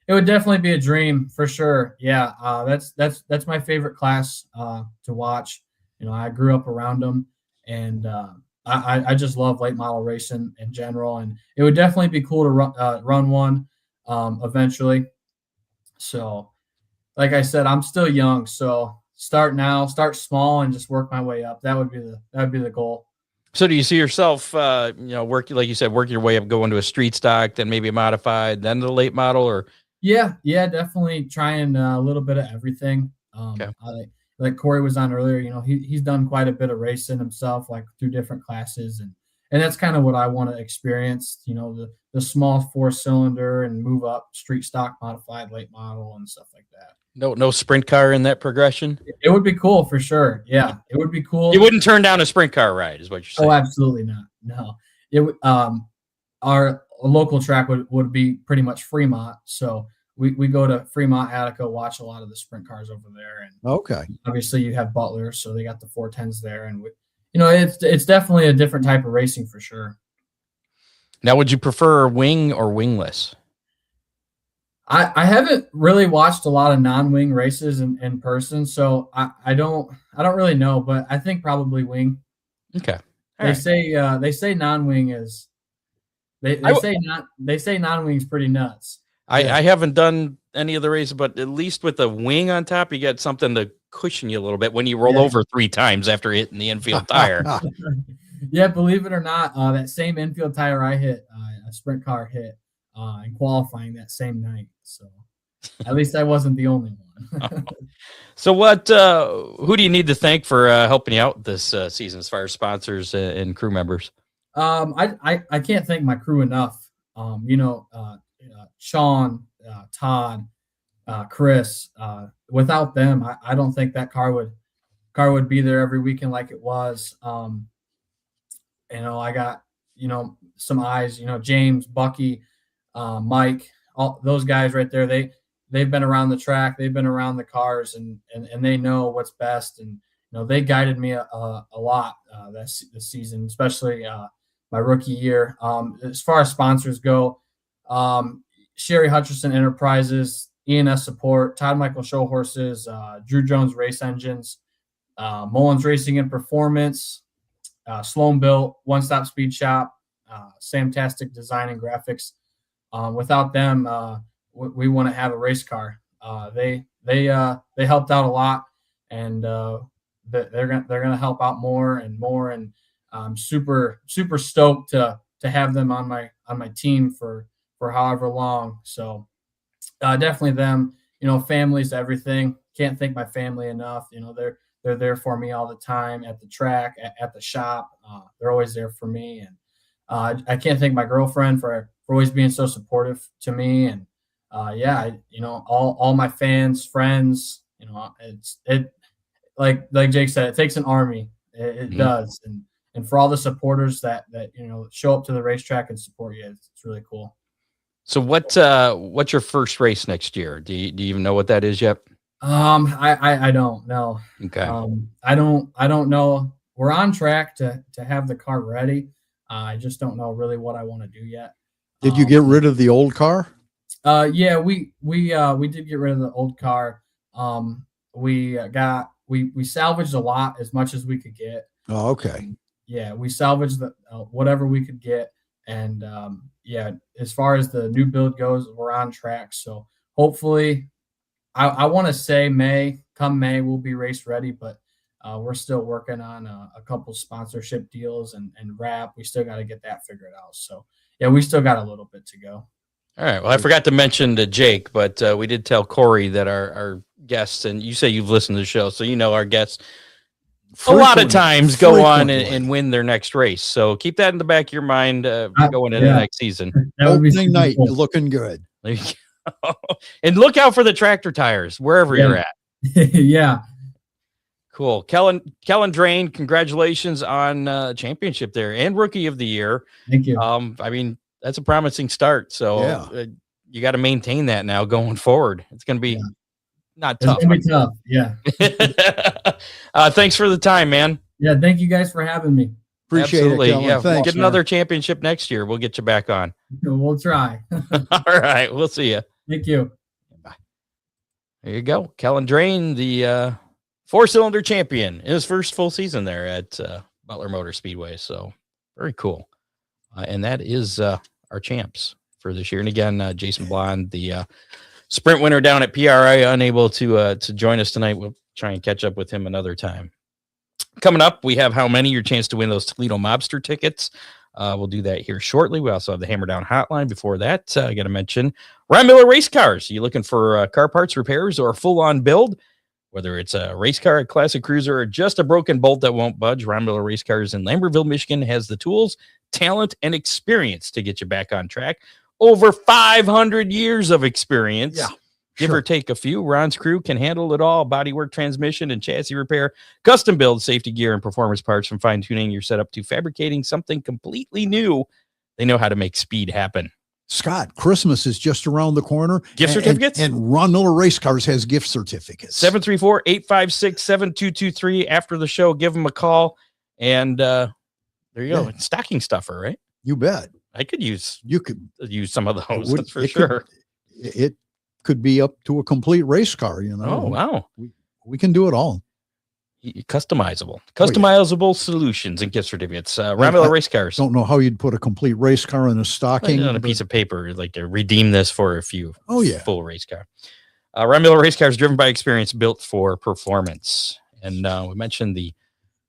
It would definitely be a dream for sure. Yeah. That's my favorite class to watch. I grew up around them, and I just love late model racing in general, and it would definitely be cool to run one eventually. So like I said, I'm still young, so start small and just work my way up. That would be the goal. So do you see yourself, work, like you said, work your way up, going to a street stock, then maybe a modified, then the late model, or? Yeah, definitely trying a little bit of everything. Okay. like Corey was on earlier, he's done quite a bit of racing himself, like through different classes. And that's kind of what I want to experience, the small 4-cylinder and move up street stock modified late model and stuff like that. No sprint car in that progression. It would be cool for sure. Yeah, it would be cool. You wouldn't turn down a sprint car ride, is what you're saying. Oh, absolutely not. No, it would. Our local track would be pretty much Fremont, so we go to Fremont, Attica, watch a lot of the sprint cars over there, and Okay. obviously you have Butler, so they got the 410s there, and it's definitely a different type of racing for sure. Now, would you prefer wing or wingless? I haven't really watched a lot of non-wing races in person, so I don't really know, but I think probably wing. Okay. They say non-wing is they say non-wing is pretty nuts. I haven't done any of the races, but at least with the wing on top, you get something to cushion you a little bit when you roll over 3 times after hitting the infield tire. Yeah, believe it or not, that same infield tire I hit, a sprint car hit in qualifying that same night. So at least I wasn't the only one. So who do you need to thank for helping you out this season as far as sponsors and crew members? I can't thank my crew enough. Sean, Todd, Chris, without them, I don't think that car would be there every weekend like it was. I got, some eyes, James, Bucky, Mike, all those guys right there. They've been around the track, they've been around the cars, and they know what's best. And, they guided me a lot this season, especially my rookie year. As far as sponsors go, Sherry Hutcherson Enterprises, ENS Support, Todd Michael Show Horses, Drew Jones Race Engines, Mullins Racing and Performance, Sloan Built, One Stop Speed Shop, Samtastic Design and Graphics. Without them, we wouldn't have a race car. They helped out a lot, and they're gonna help out more and more. And I'm super stoked to have them on my team for however long. So definitely them. Family's everything. Can't thank my family enough. They're there for me all the time at the track, at the shop. They're always there for me, and I can't thank my girlfriend for always being so supportive to me. And all my fans, friends. It like Jake said, it takes an army. It does, and for all the supporters that show up to the racetrack and support you, it's really cool. So what's your first race next year? Do you even know what that is yet? I don't know. Okay. I don't know. We're on track to have the car ready. I just don't know really what I want to do yet. Did you get rid of the old car? Yeah, we did get rid of the old car. We salvaged a lot, as much as we could get. Oh, okay. Yeah, we salvaged whatever we could get. And as far as the new build goes, we're on track. So hopefully, I want to say May we'll be race ready, but we're still working on a couple sponsorship deals and wrap. We still got to get that figured out. So yeah, we still got a little bit to go. All right. Well, I forgot to mention to Jake, but we did tell Corey that our guests, and you say you've listened to the show, so our guests a lot of times go on and win their next race. So keep that in the back of your mind going into the next season. Opening night, cool. Looking good. There you go. And look out for the tractor tires wherever you're at. Yeah. Cool. Kellen Drain, congratulations on championship there and rookie of the year. Thank you. I mean, that's a promising start. So you got to maintain that now going forward. It's going to be not tough. It's going to be tough. Yeah. Thanks for the time, man. Yeah. Thank you guys for having me. Appreciate Absolutely. it. Kellen. Yeah. Thanks, get another championship next year. We'll get you back on. We'll try. All right. We'll see you. Thank you. Bye. There you go. Kellen Drain, the 4-cylinder champion in his first full season there at Butler Motor Speedway. So very cool. And that is our champs for this year. And again, Jason Blond, the sprint winner down at PRI, unable to join us tonight. We'll try and catch up with him another time. Coming up, we have How Many, your chance to win those Toledo Mobster tickets. We'll do that here shortly. We also have the Hammer Down Hotline. Before that, I got to mention Ron Miller Race Cars. You looking for car parts, repairs, or full-on build? Whether it's a race car, a classic cruiser, or just a broken bolt that won't budge, Ron Miller Race Cars in Lambertville, Michigan has the tools, talent, and experience to get you back on track. Over 500 years of experience. Yeah. Give Sure. or take a few. Ron's crew can handle it all. Bodywork, transmission, and chassis repair, custom build, safety gear, and performance parts, from fine-tuning your setup to fabricating something completely new. They know how to make speed happen. Scott, Christmas is just around the corner. Gift certificates? And Ron Miller Race Cars has gift certificates. 734-856-7223. After the show, give them a call. And there you go. Yeah. Stocking stuffer, right? You bet. I could use You could. some of those, would- that's for it could- sure. It could be up to a complete race car, you know. Oh, wow. We can do it all. Customizable solutions and gift certificates. Ron Miller Race Cars. Don't know how you'd put a complete race car in a stocking. On a piece of paper, like to redeem this for a few. Oh, yeah. Full race car. Ron Miller Race Cars, driven by experience, built for performance. And we mentioned the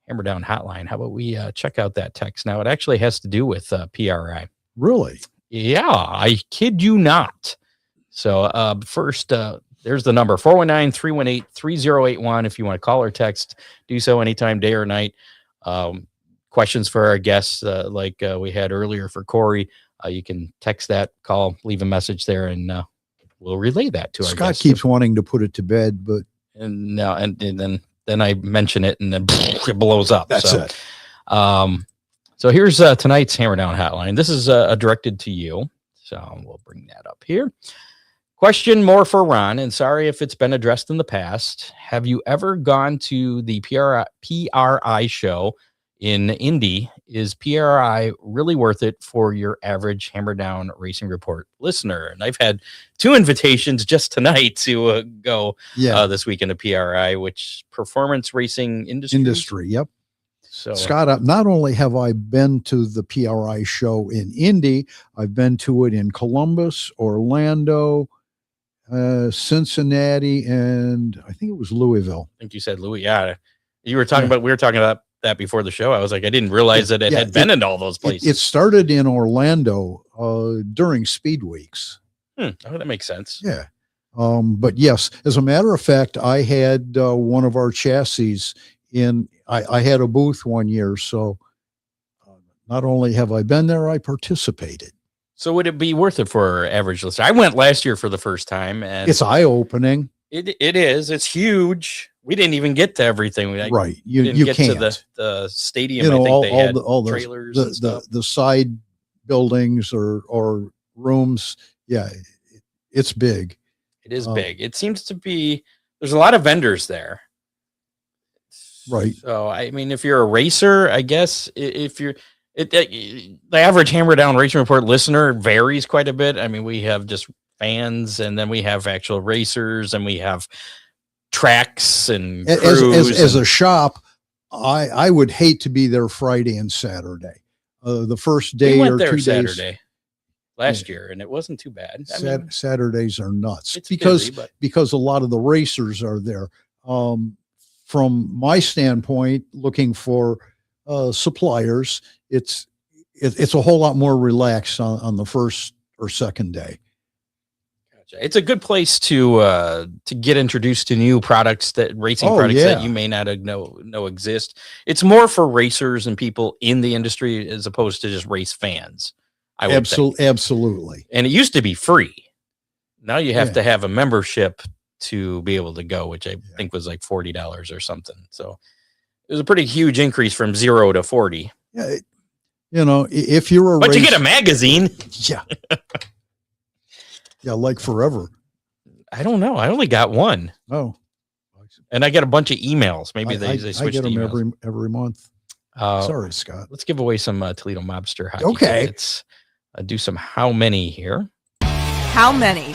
Hammer Down hotline. How about we check out that text now? It actually has to do with PRI. Really? Yeah, I kid you not. So first, there's the number, 419-318-3081. If you want to call or text, do so anytime, day or night. Questions for our guests, like we had earlier for Corey, you can text that, call, leave a message there, and we'll relay that to our Scott guests. keeps wanting to put it to bed, but And no, and then I mention it, and then it blows up. that's so, it. So here's tonight's Hammer Down hotline. This is directed to you, so we'll bring that up here. Question more for Ron, and sorry if it's been addressed in the past. Have you ever gone to the PRI show in Indy? Is PRI really worth it for your average Hammer Down Racing Report listener? And I've had 2 invitations just tonight to go this weekend to PRI, which Performance Racing Industry. Yep. So Scott, not only have I been to the PRI show in Indy, I've been to it in Columbus, Orlando, Cincinnati, and I think it was Louisville. I think you said Louis. Yeah, we were talking about that before the show. I was like, I didn't realize that it had been in all those places. It started in Orlando during Speed Weeks. Oh, that makes sense. Yeah. But yes, as a matter of fact, I had one of our chassis I had a booth one year. So not only have I been there, I participated. So would it be worth it for our average listener? I went last year for the first time, and It's eye-opening. it is. It's huge. We didn't even get to everything. Right. You You get can't. to the stadium. You know, I think they had all the trailers and stuff. the side buildings or rooms. Yeah, it's big. It is big. It seems to be. There's a lot of vendors there. Right. So I mean, if you're a racer, I guess if you're the average Hammer Down Racing Report listener varies quite a bit. I mean, we have just fans, and then we have actual racers, and we have tracks and crews. As a shop, I would hate to be there Friday and Saturday. The first day we went or there 2 Saturday days. last year, and it wasn't too bad. I mean, Saturdays are nuts it's because busy, but because a lot of the racers are there. From my standpoint, looking for suppliers, it's a whole lot more relaxed on the first or second day. gotcha. It's a good place to get introduced to new products, racing products that you may not know exist. It's more for racers and people in the industry as opposed to just race fans. I would think. Absolutely. And it used to be free. Now you have to have a membership to be able to go, which I think was like $40 or something. So it was a pretty huge increase from 0 to 40. Yeah, you know, if you're a but you get a magazine. Yeah. Yeah, like forever. I don't know. I only got one. Oh. And I get a bunch of emails. Maybe they I switched get them emails. every month. Sorry, Scott. Let's give away some Toledo Mobster hockey Okay. tickets. Do some how many here. How many?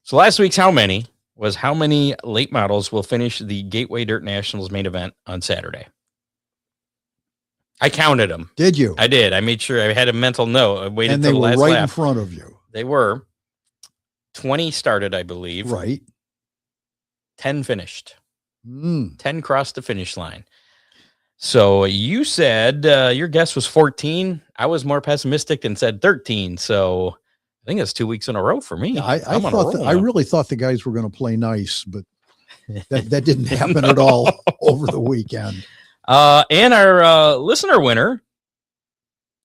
So last week's how many was how many late models will finish the Gateway Dirt Nationals main event on Saturday. I counted them. Did you? I did. I made sure I had a mental note. I waited And till they the were last right in lap. front of you. They were. 20 started, I believe. Right. 10 finished. 10 crossed the finish line. So you said your guess was 14. I was more pessimistic and said 13. So I think that's 2 weeks in a row for me. I really thought the guys were going to play nice, but That didn't happen at all over the weekend. And our listener winner,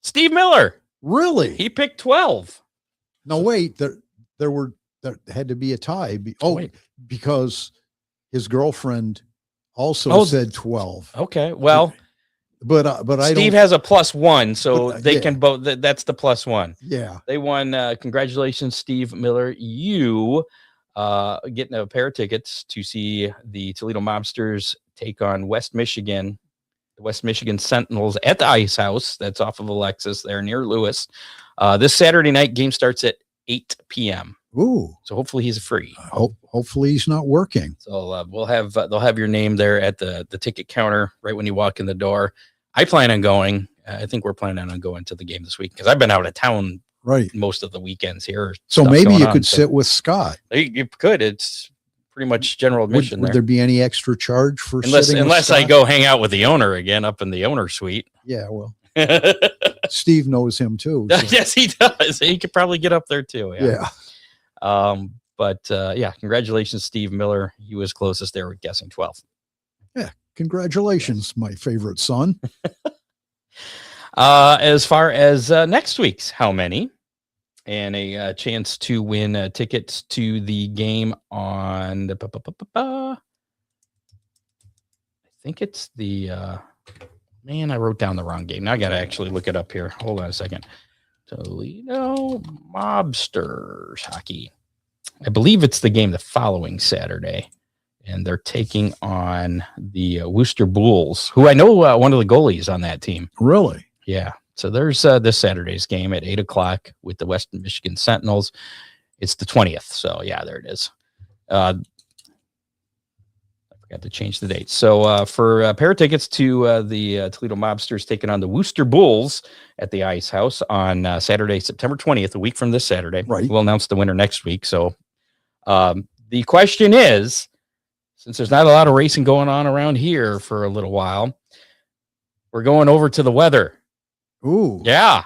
Steve Miller. Really? He picked 12. No, wait. There had to be a tie. Wait. Because his girlfriend also said 12. Okay. Well, but I Steve don't. has a +1, so they yeah. can both. That's the +1. Yeah. They won. Congratulations, Steve Miller. You getting a pair of tickets to see the Toledo Mobsters take on West Michigan, the West Michigan Sentinels at the Ice House. That's off of Alexis there near Lewis. This Saturday night, game starts at 8 p.m. Ooh. So hopefully he's free. Hopefully he's not working. So we'll have they'll have your name there at the ticket counter right when you walk in the door. I plan on going. I think we're planning on going to the game this week because I've been out of town most of the weekends here. So maybe you could sit with Scott. You could. It's pretty much general admission. Would there be any extra charge for unless I go hang out with the owner again up in the owner suite? Yeah, well, Steve knows him too. So. Yes, he does. He could probably get up there too. Yeah. Yeah, congratulations, Steve Miller. He was closest there with guessing 12. Yeah, congratulations, my favorite son. As far as next week's How Many and a chance to win tickets to the game on I think it's the man, I wrote down the wrong game. Now I got to actually look it up here. Hold on a second. Toledo Mobsters hockey. I believe it's the game the following Saturday, and they're taking on the Worcester Bulls, who I know one of the goalies on that team. Really? Yeah. So there's this Saturday's game at 8:00 with the Western Michigan Sentinels. It's the 20th. So yeah, there it is. I forgot to change the date. So for a pair of tickets to the Toledo Mobsters taking on the Worcester Bulls at the Ice House on Saturday, September 20th, a week from this Saturday. Right. We'll announce the winner next week. So the question is, since there's not a lot of racing going on around here for a little while, we're going over to the weather. Ooh. Yeah.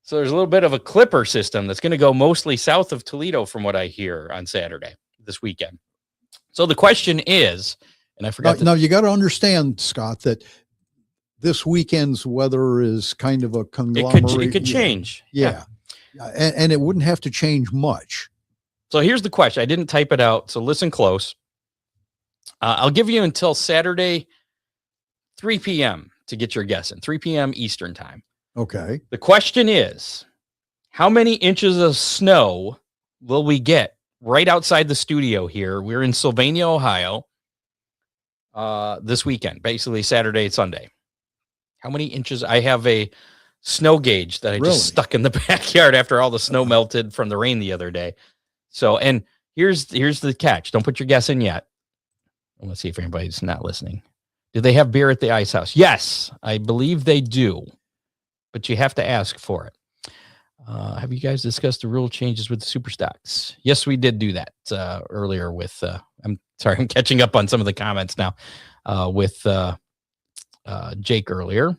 So there's a little bit of a clipper system that's going to go mostly south of Toledo from what I hear on Saturday this weekend. So the question is, and I forgot. Now you got to understand, Scott, that this weekend's weather is kind of a conglomerate. It could change. Yeah. And it wouldn't have to change much. So here's the question. I didn't type it out, so listen close. I'll give you until Saturday, 3 p.m. to get your guess in, 3 p.m. Eastern time. Okay. The question is, how many inches of snow will we get right outside the studio here? We're in Sylvania, Ohio, this weekend, basically Saturday and Sunday. How many inches? I have a snow gauge that I just stuck in the backyard after all the snow melted from the rain the other day. So, and here's the catch. Don't put your guess in yet. Let's see if anybody's not listening. Do they have beer at the Ice House? Yes, I believe they do, but you have to ask for it. Have you guys discussed the rule changes with the super stocks? Yes, we did do that earlier with, I'm sorry, I'm catching up on some of the comments now with Jake earlier.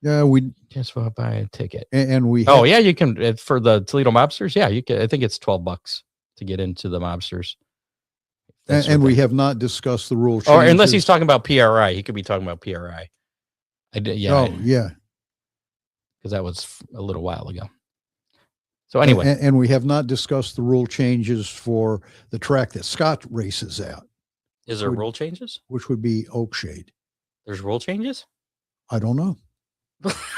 Yeah, we just buy a ticket. And we oh yeah, you can for the Toledo Mobsters. Yeah, you can. I think it's $12 to get into the Mobsters. And we have not discussed the rule changes. Or unless he's talking about PRI, he could be talking about PRI. I did, yeah. Oh, yeah. Because that was a little while ago. So anyway, and we have not discussed the rule changes for the track that Scott races at. Is there rule changes? Which would be Oakshade. There's rule changes? I don't know.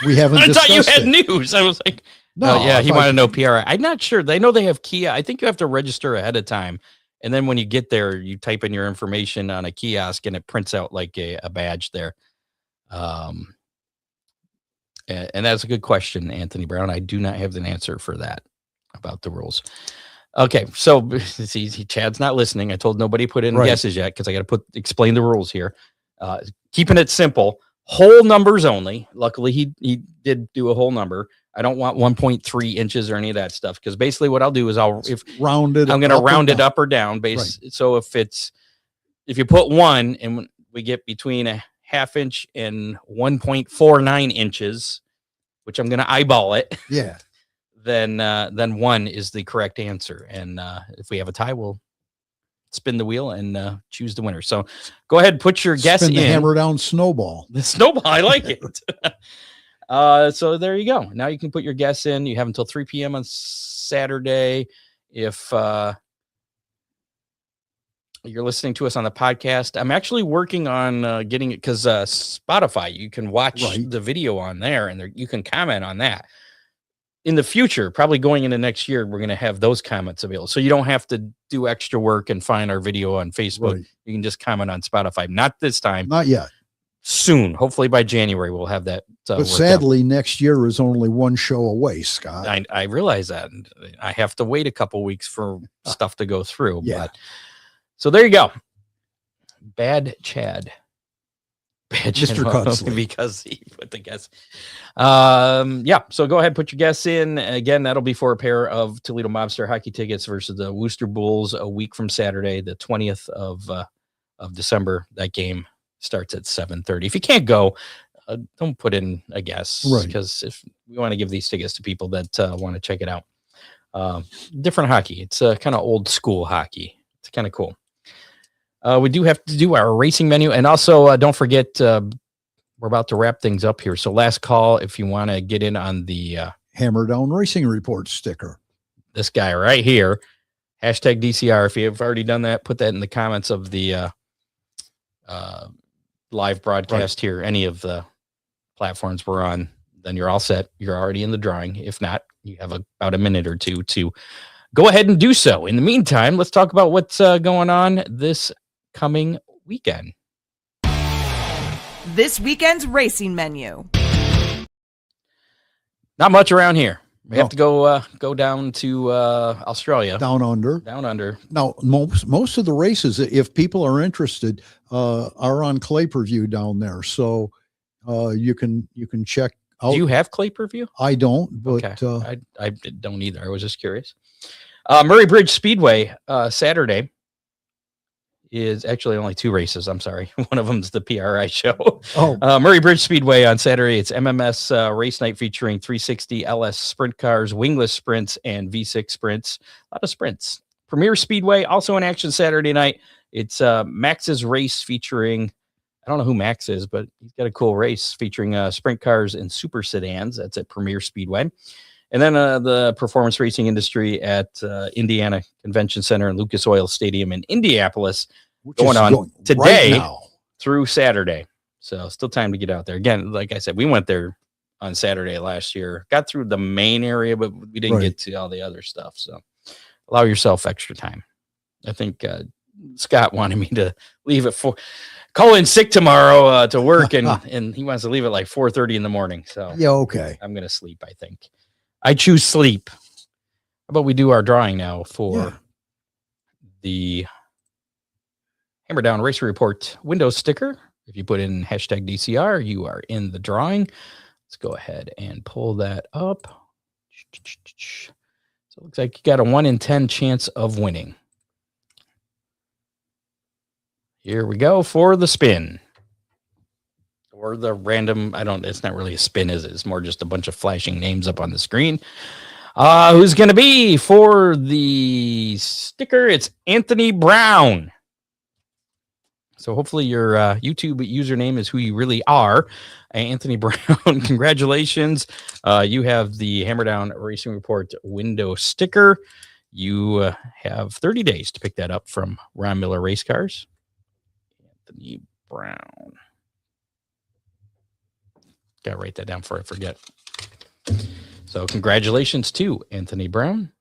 We haven't I discussed thought you had it. news. I was like, no, yeah, he wanted to know PRI. I'm not sure. They know they have Kia. I think you have to register ahead of time. And then when you get there, you type in your information on a kiosk and it prints out like a badge there. And that's a good question, Anthony Brown. I do not have an answer for that about the rules. Okay, so see, Chad's not listening. I told nobody put in guesses yet because I got to explain the rules here. Keeping it simple, whole numbers only. Luckily, he did do a whole number. I don't want 1.3 inches or any of that stuff because basically what I'll do is I'm going to round it up or down. So if you put 1 and we get between a ½ inch and 1.49 inches, which I'm going to eyeball it. Yeah. Then 1 is the correct answer. And if we have a tie, we'll spin the wheel and choose the winner. So go ahead and put your guess Spin the in. hammer down snowball. The snowball, I like it. So there you go. Now you can put your guess in. You have until 3 p.m. on Saturday. If you're listening to us on the podcast, I'm actually working on getting it because Spotify, you can watch the video on there and you can comment on that. In the future, probably going into next year, we're going to have those comments available. So you don't have to do extra work and find our video on Facebook. Right. You can just comment on Spotify. Not this time. Not yet. Soon. Hopefully by January, we'll have that. But sadly, next year is only one show away, Scott. I realize that. And I have to wait a couple weeks for stuff to go through. Yeah. But, so there you go. Bad Chad. Mr. Cudsley. Because he put the guess. Yeah. So go ahead, put your guess in. Again, that'll be for a pair of Toledo Mobster hockey tickets versus the Worcester Bulls a week from Saturday, the 20th of December. That game starts at 7:30. If you can't go, don't put in a guess, because if we want to give these tickets to people that want to check it out. Different hockey. It's kind of old school hockey. It's kind of cool. We do have to do our racing menu. And also, don't forget, we're about to wrap things up here. So last call, if you want to get in on the Hammer Down Racing Report sticker. This guy right here, hashtag DCR. If you have already done that, put that in the comments of the live broadcast here, any of the platforms we're on, then you're all set. You're already in the drawing. If not, you have about a minute or two to go ahead and do so. In the meantime, let's talk about what's going on this coming weekend. This weekend's racing menu. Not much around here. We have to go down to Australia. Down under. Down under. Now, most of the races, if people are interested, are on Clay Per View down there. So you can check out. Do you have Clay Per View? I don't, but okay. I don't either. I was just curious. Murray Bridge Speedway Saturday is actually only 2 races. I'm sorry. One of them's the PRI show. Murray Bridge Speedway on Saturday. It's MMS race night featuring 360 LS sprint cars, wingless sprints, and V6 sprints. A lot of sprints. Premier Speedway also in action Saturday night. It's Max's race featuring, I don't know who Max is, but he's got a cool race featuring sprint cars and super sedans. That's at Premier Speedway. And then the performance racing industry at Indiana Convention Center and Lucas Oil Stadium in Indianapolis, going on today through Saturday. So still time to get out there. Again, like I said, we went there on Saturday last year, got through the main area, but we didn't get to all the other stuff. So allow yourself extra time. I think Scott wanted me to leave at 4, call in sick tomorrow to work, and he wants to leave at like 4:30 in the morning. So yeah, okay. I'm going to sleep, I think. I choose sleep. How about we do our drawing now for the Hammer Down Racer Report window sticker? If you put in hashtag DCR, you are in the drawing. Let's go ahead and pull that up. So it looks like you got a 1 in 10 chance of winning. Here we go for the spin. Or the random, it's not really a spin, is it? It's more just a bunch of flashing names up on the screen. Who's going to be for the sticker? It's Anthony Brown. So hopefully your YouTube username is who you really are. Anthony Brown, congratulations. You have the Hammer Down Racing Report window sticker. You have 30 days to pick that up from Ron Miller Race Cars. Anthony Brown. Got to write that down before I forget. So congratulations to Anthony Brown.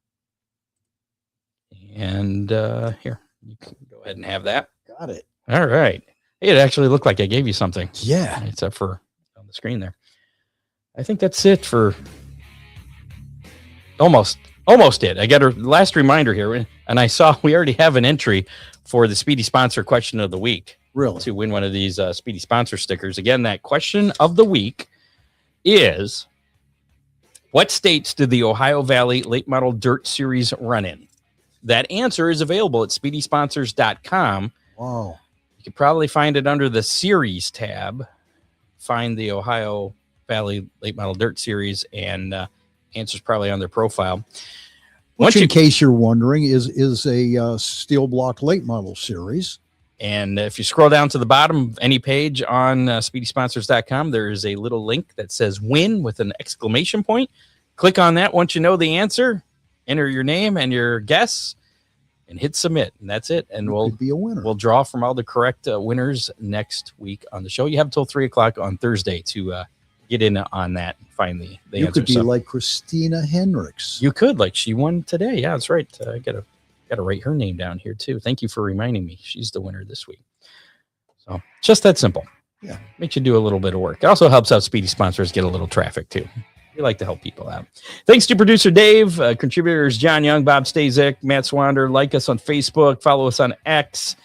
And here, you can go ahead and have that. Got it. All right. Hey, it actually looked like I gave you something. Yeah. Except for on the screen there. I think that's it for almost it. I got a last reminder here. And I saw we already have an entry for the Speedy Sponsor Question of the Week. Really? To win one of these Speedy Sponsor stickers. Again, that question of the week is, what states did the Ohio Valley Late Model Dirt Series run in? That answer is available at speedysponsors.com. Wow. You could probably find it under the Series tab. Find the Ohio Valley Late Model Dirt Series, and answers probably on their profile. Which, in case you're wondering, is a steel block late model series. And if you scroll down to the bottom of any page on speedysponsors.com, there is a little link that says win with an exclamation point. Click on that. Once you know the answer, enter your name and your guess and hit submit. And that's it. And we'll be a winner. We'll draw from all the correct winners next week on the show. You have until 3:00 on Thursday to get in on that and find the answer. You could be like Christina Hendricks. You could, like she won today. Yeah, that's right. I got to write her name down here too. Thank you for reminding me. She's the winner this week. So just that simple. Yeah. Makes you do a little bit of work. It also helps out Speedy Sponsors get a little traffic too. We like to help people out. Thanks to producer Dave, contributors John Young, Bob Stazek, Matt Swander. Like us on Facebook. Follow us on X.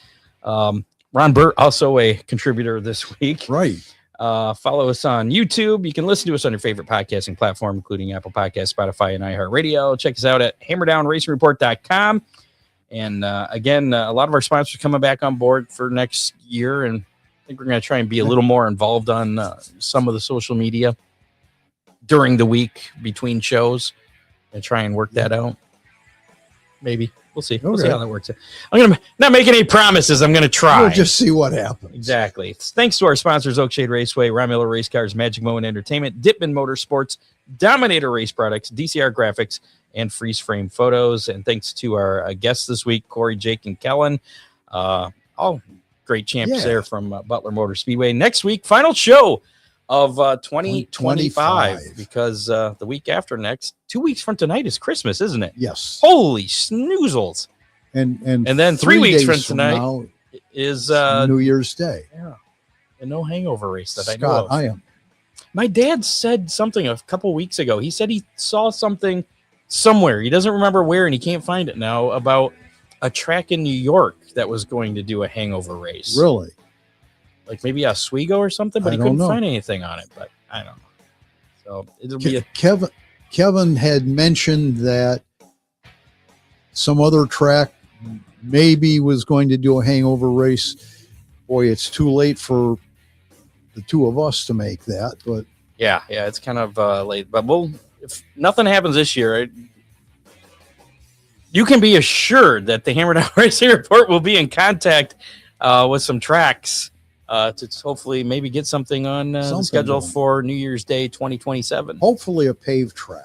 Ron Burt, also a contributor this week. Right. Follow us on YouTube. You can listen to us on your favorite podcasting platform, including Apple Podcasts, Spotify, and iHeartRadio. Check us out at hammerdownracingreport.com. And again, a lot of our sponsors are coming back on board for next year. And I think we're going to try and be a little more involved on some of the social media during the week between shows and try and work that out. Maybe. We'll see. We'll see how that works. I'm going to not make any promises. I'm going to try. We'll just see what happens. Exactly. Thanks to our sponsors, Oakshade Raceway, Ron Miller Race Cars, Magic Moment Entertainment, Dittman Motorsports, Dominator Race Products, DCR Graphics, and Freeze Frame Photos. And thanks to our guests this week, Corey, Jake, and Kellen. All great champs there from Butler Motor Speedway. Next week, final show of 2025, because the week after next, 2 weeks from tonight, is Christmas, isn't it? Yes. Holy snoozles. And then 3 weeks from tonight is New Year's Day. Yeah. And no hangover race that Scott, I know of. I am. My dad said something a couple weeks ago. He said he saw something somewhere. He doesn't remember where, and he can't find it now, about a track in New York that was going to do a hangover race. Really? Like maybe Oswego or something, but he couldn't find anything on it. But I don't know. So it'll be Kevin had mentioned that some other track maybe was going to do a hangover race. Boy, it's too late for the two of us to make that. But yeah, it's kind of late. But if nothing happens this year, you can be assured that the Hammer Down Racing Report will be in contact with some tracks to hopefully maybe get something on the schedule for New Year's Day 2027. Hopefully a paved track.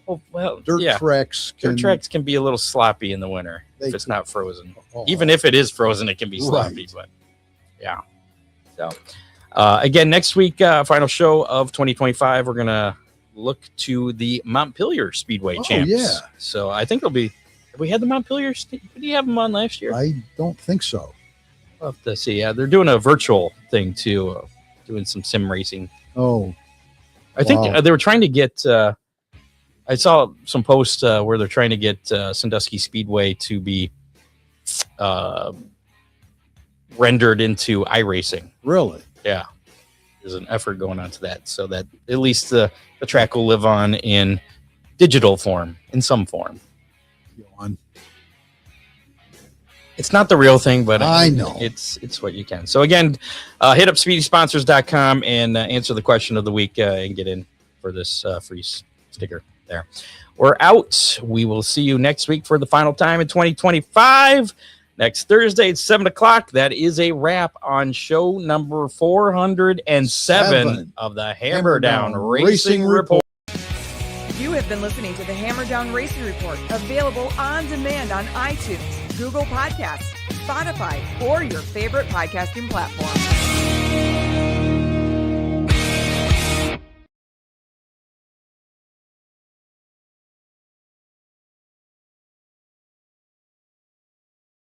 Oh, well, dirt tracks can be a little sloppy in the winter if it's not frozen. Even if it is frozen, it can be sloppy. But yeah. So again, next week, final show of 2025, we're gonna look to the Montpelier Speedway champs. Yeah. So I think it'll be. Have we had the Montpelier? Did you have them on last year? I don't think so. We'll have to see. Yeah, they're doing a virtual thing too, doing some sim racing. Oh, I think they were trying to get. I saw some posts where they're trying to get Sandusky Speedway to be rendered into iRacing. Really? Yeah, there's an effort going on to that, so that at least the track will live on in digital form, in some form. It's not the real thing, but I know it's what you can. So again, hit up speedysponsors.com and answer the question of the week and get in for this free sticker there. We're out. We will see you next week for the final time in 2025. Next Thursday at 7 o'clock. That is a wrap on show number 407 of the Hammer Down Racing Report. You have been listening to the Hammer Down Racing Report, available on demand on iTunes, Google Podcasts, Spotify, or your favorite podcasting platform.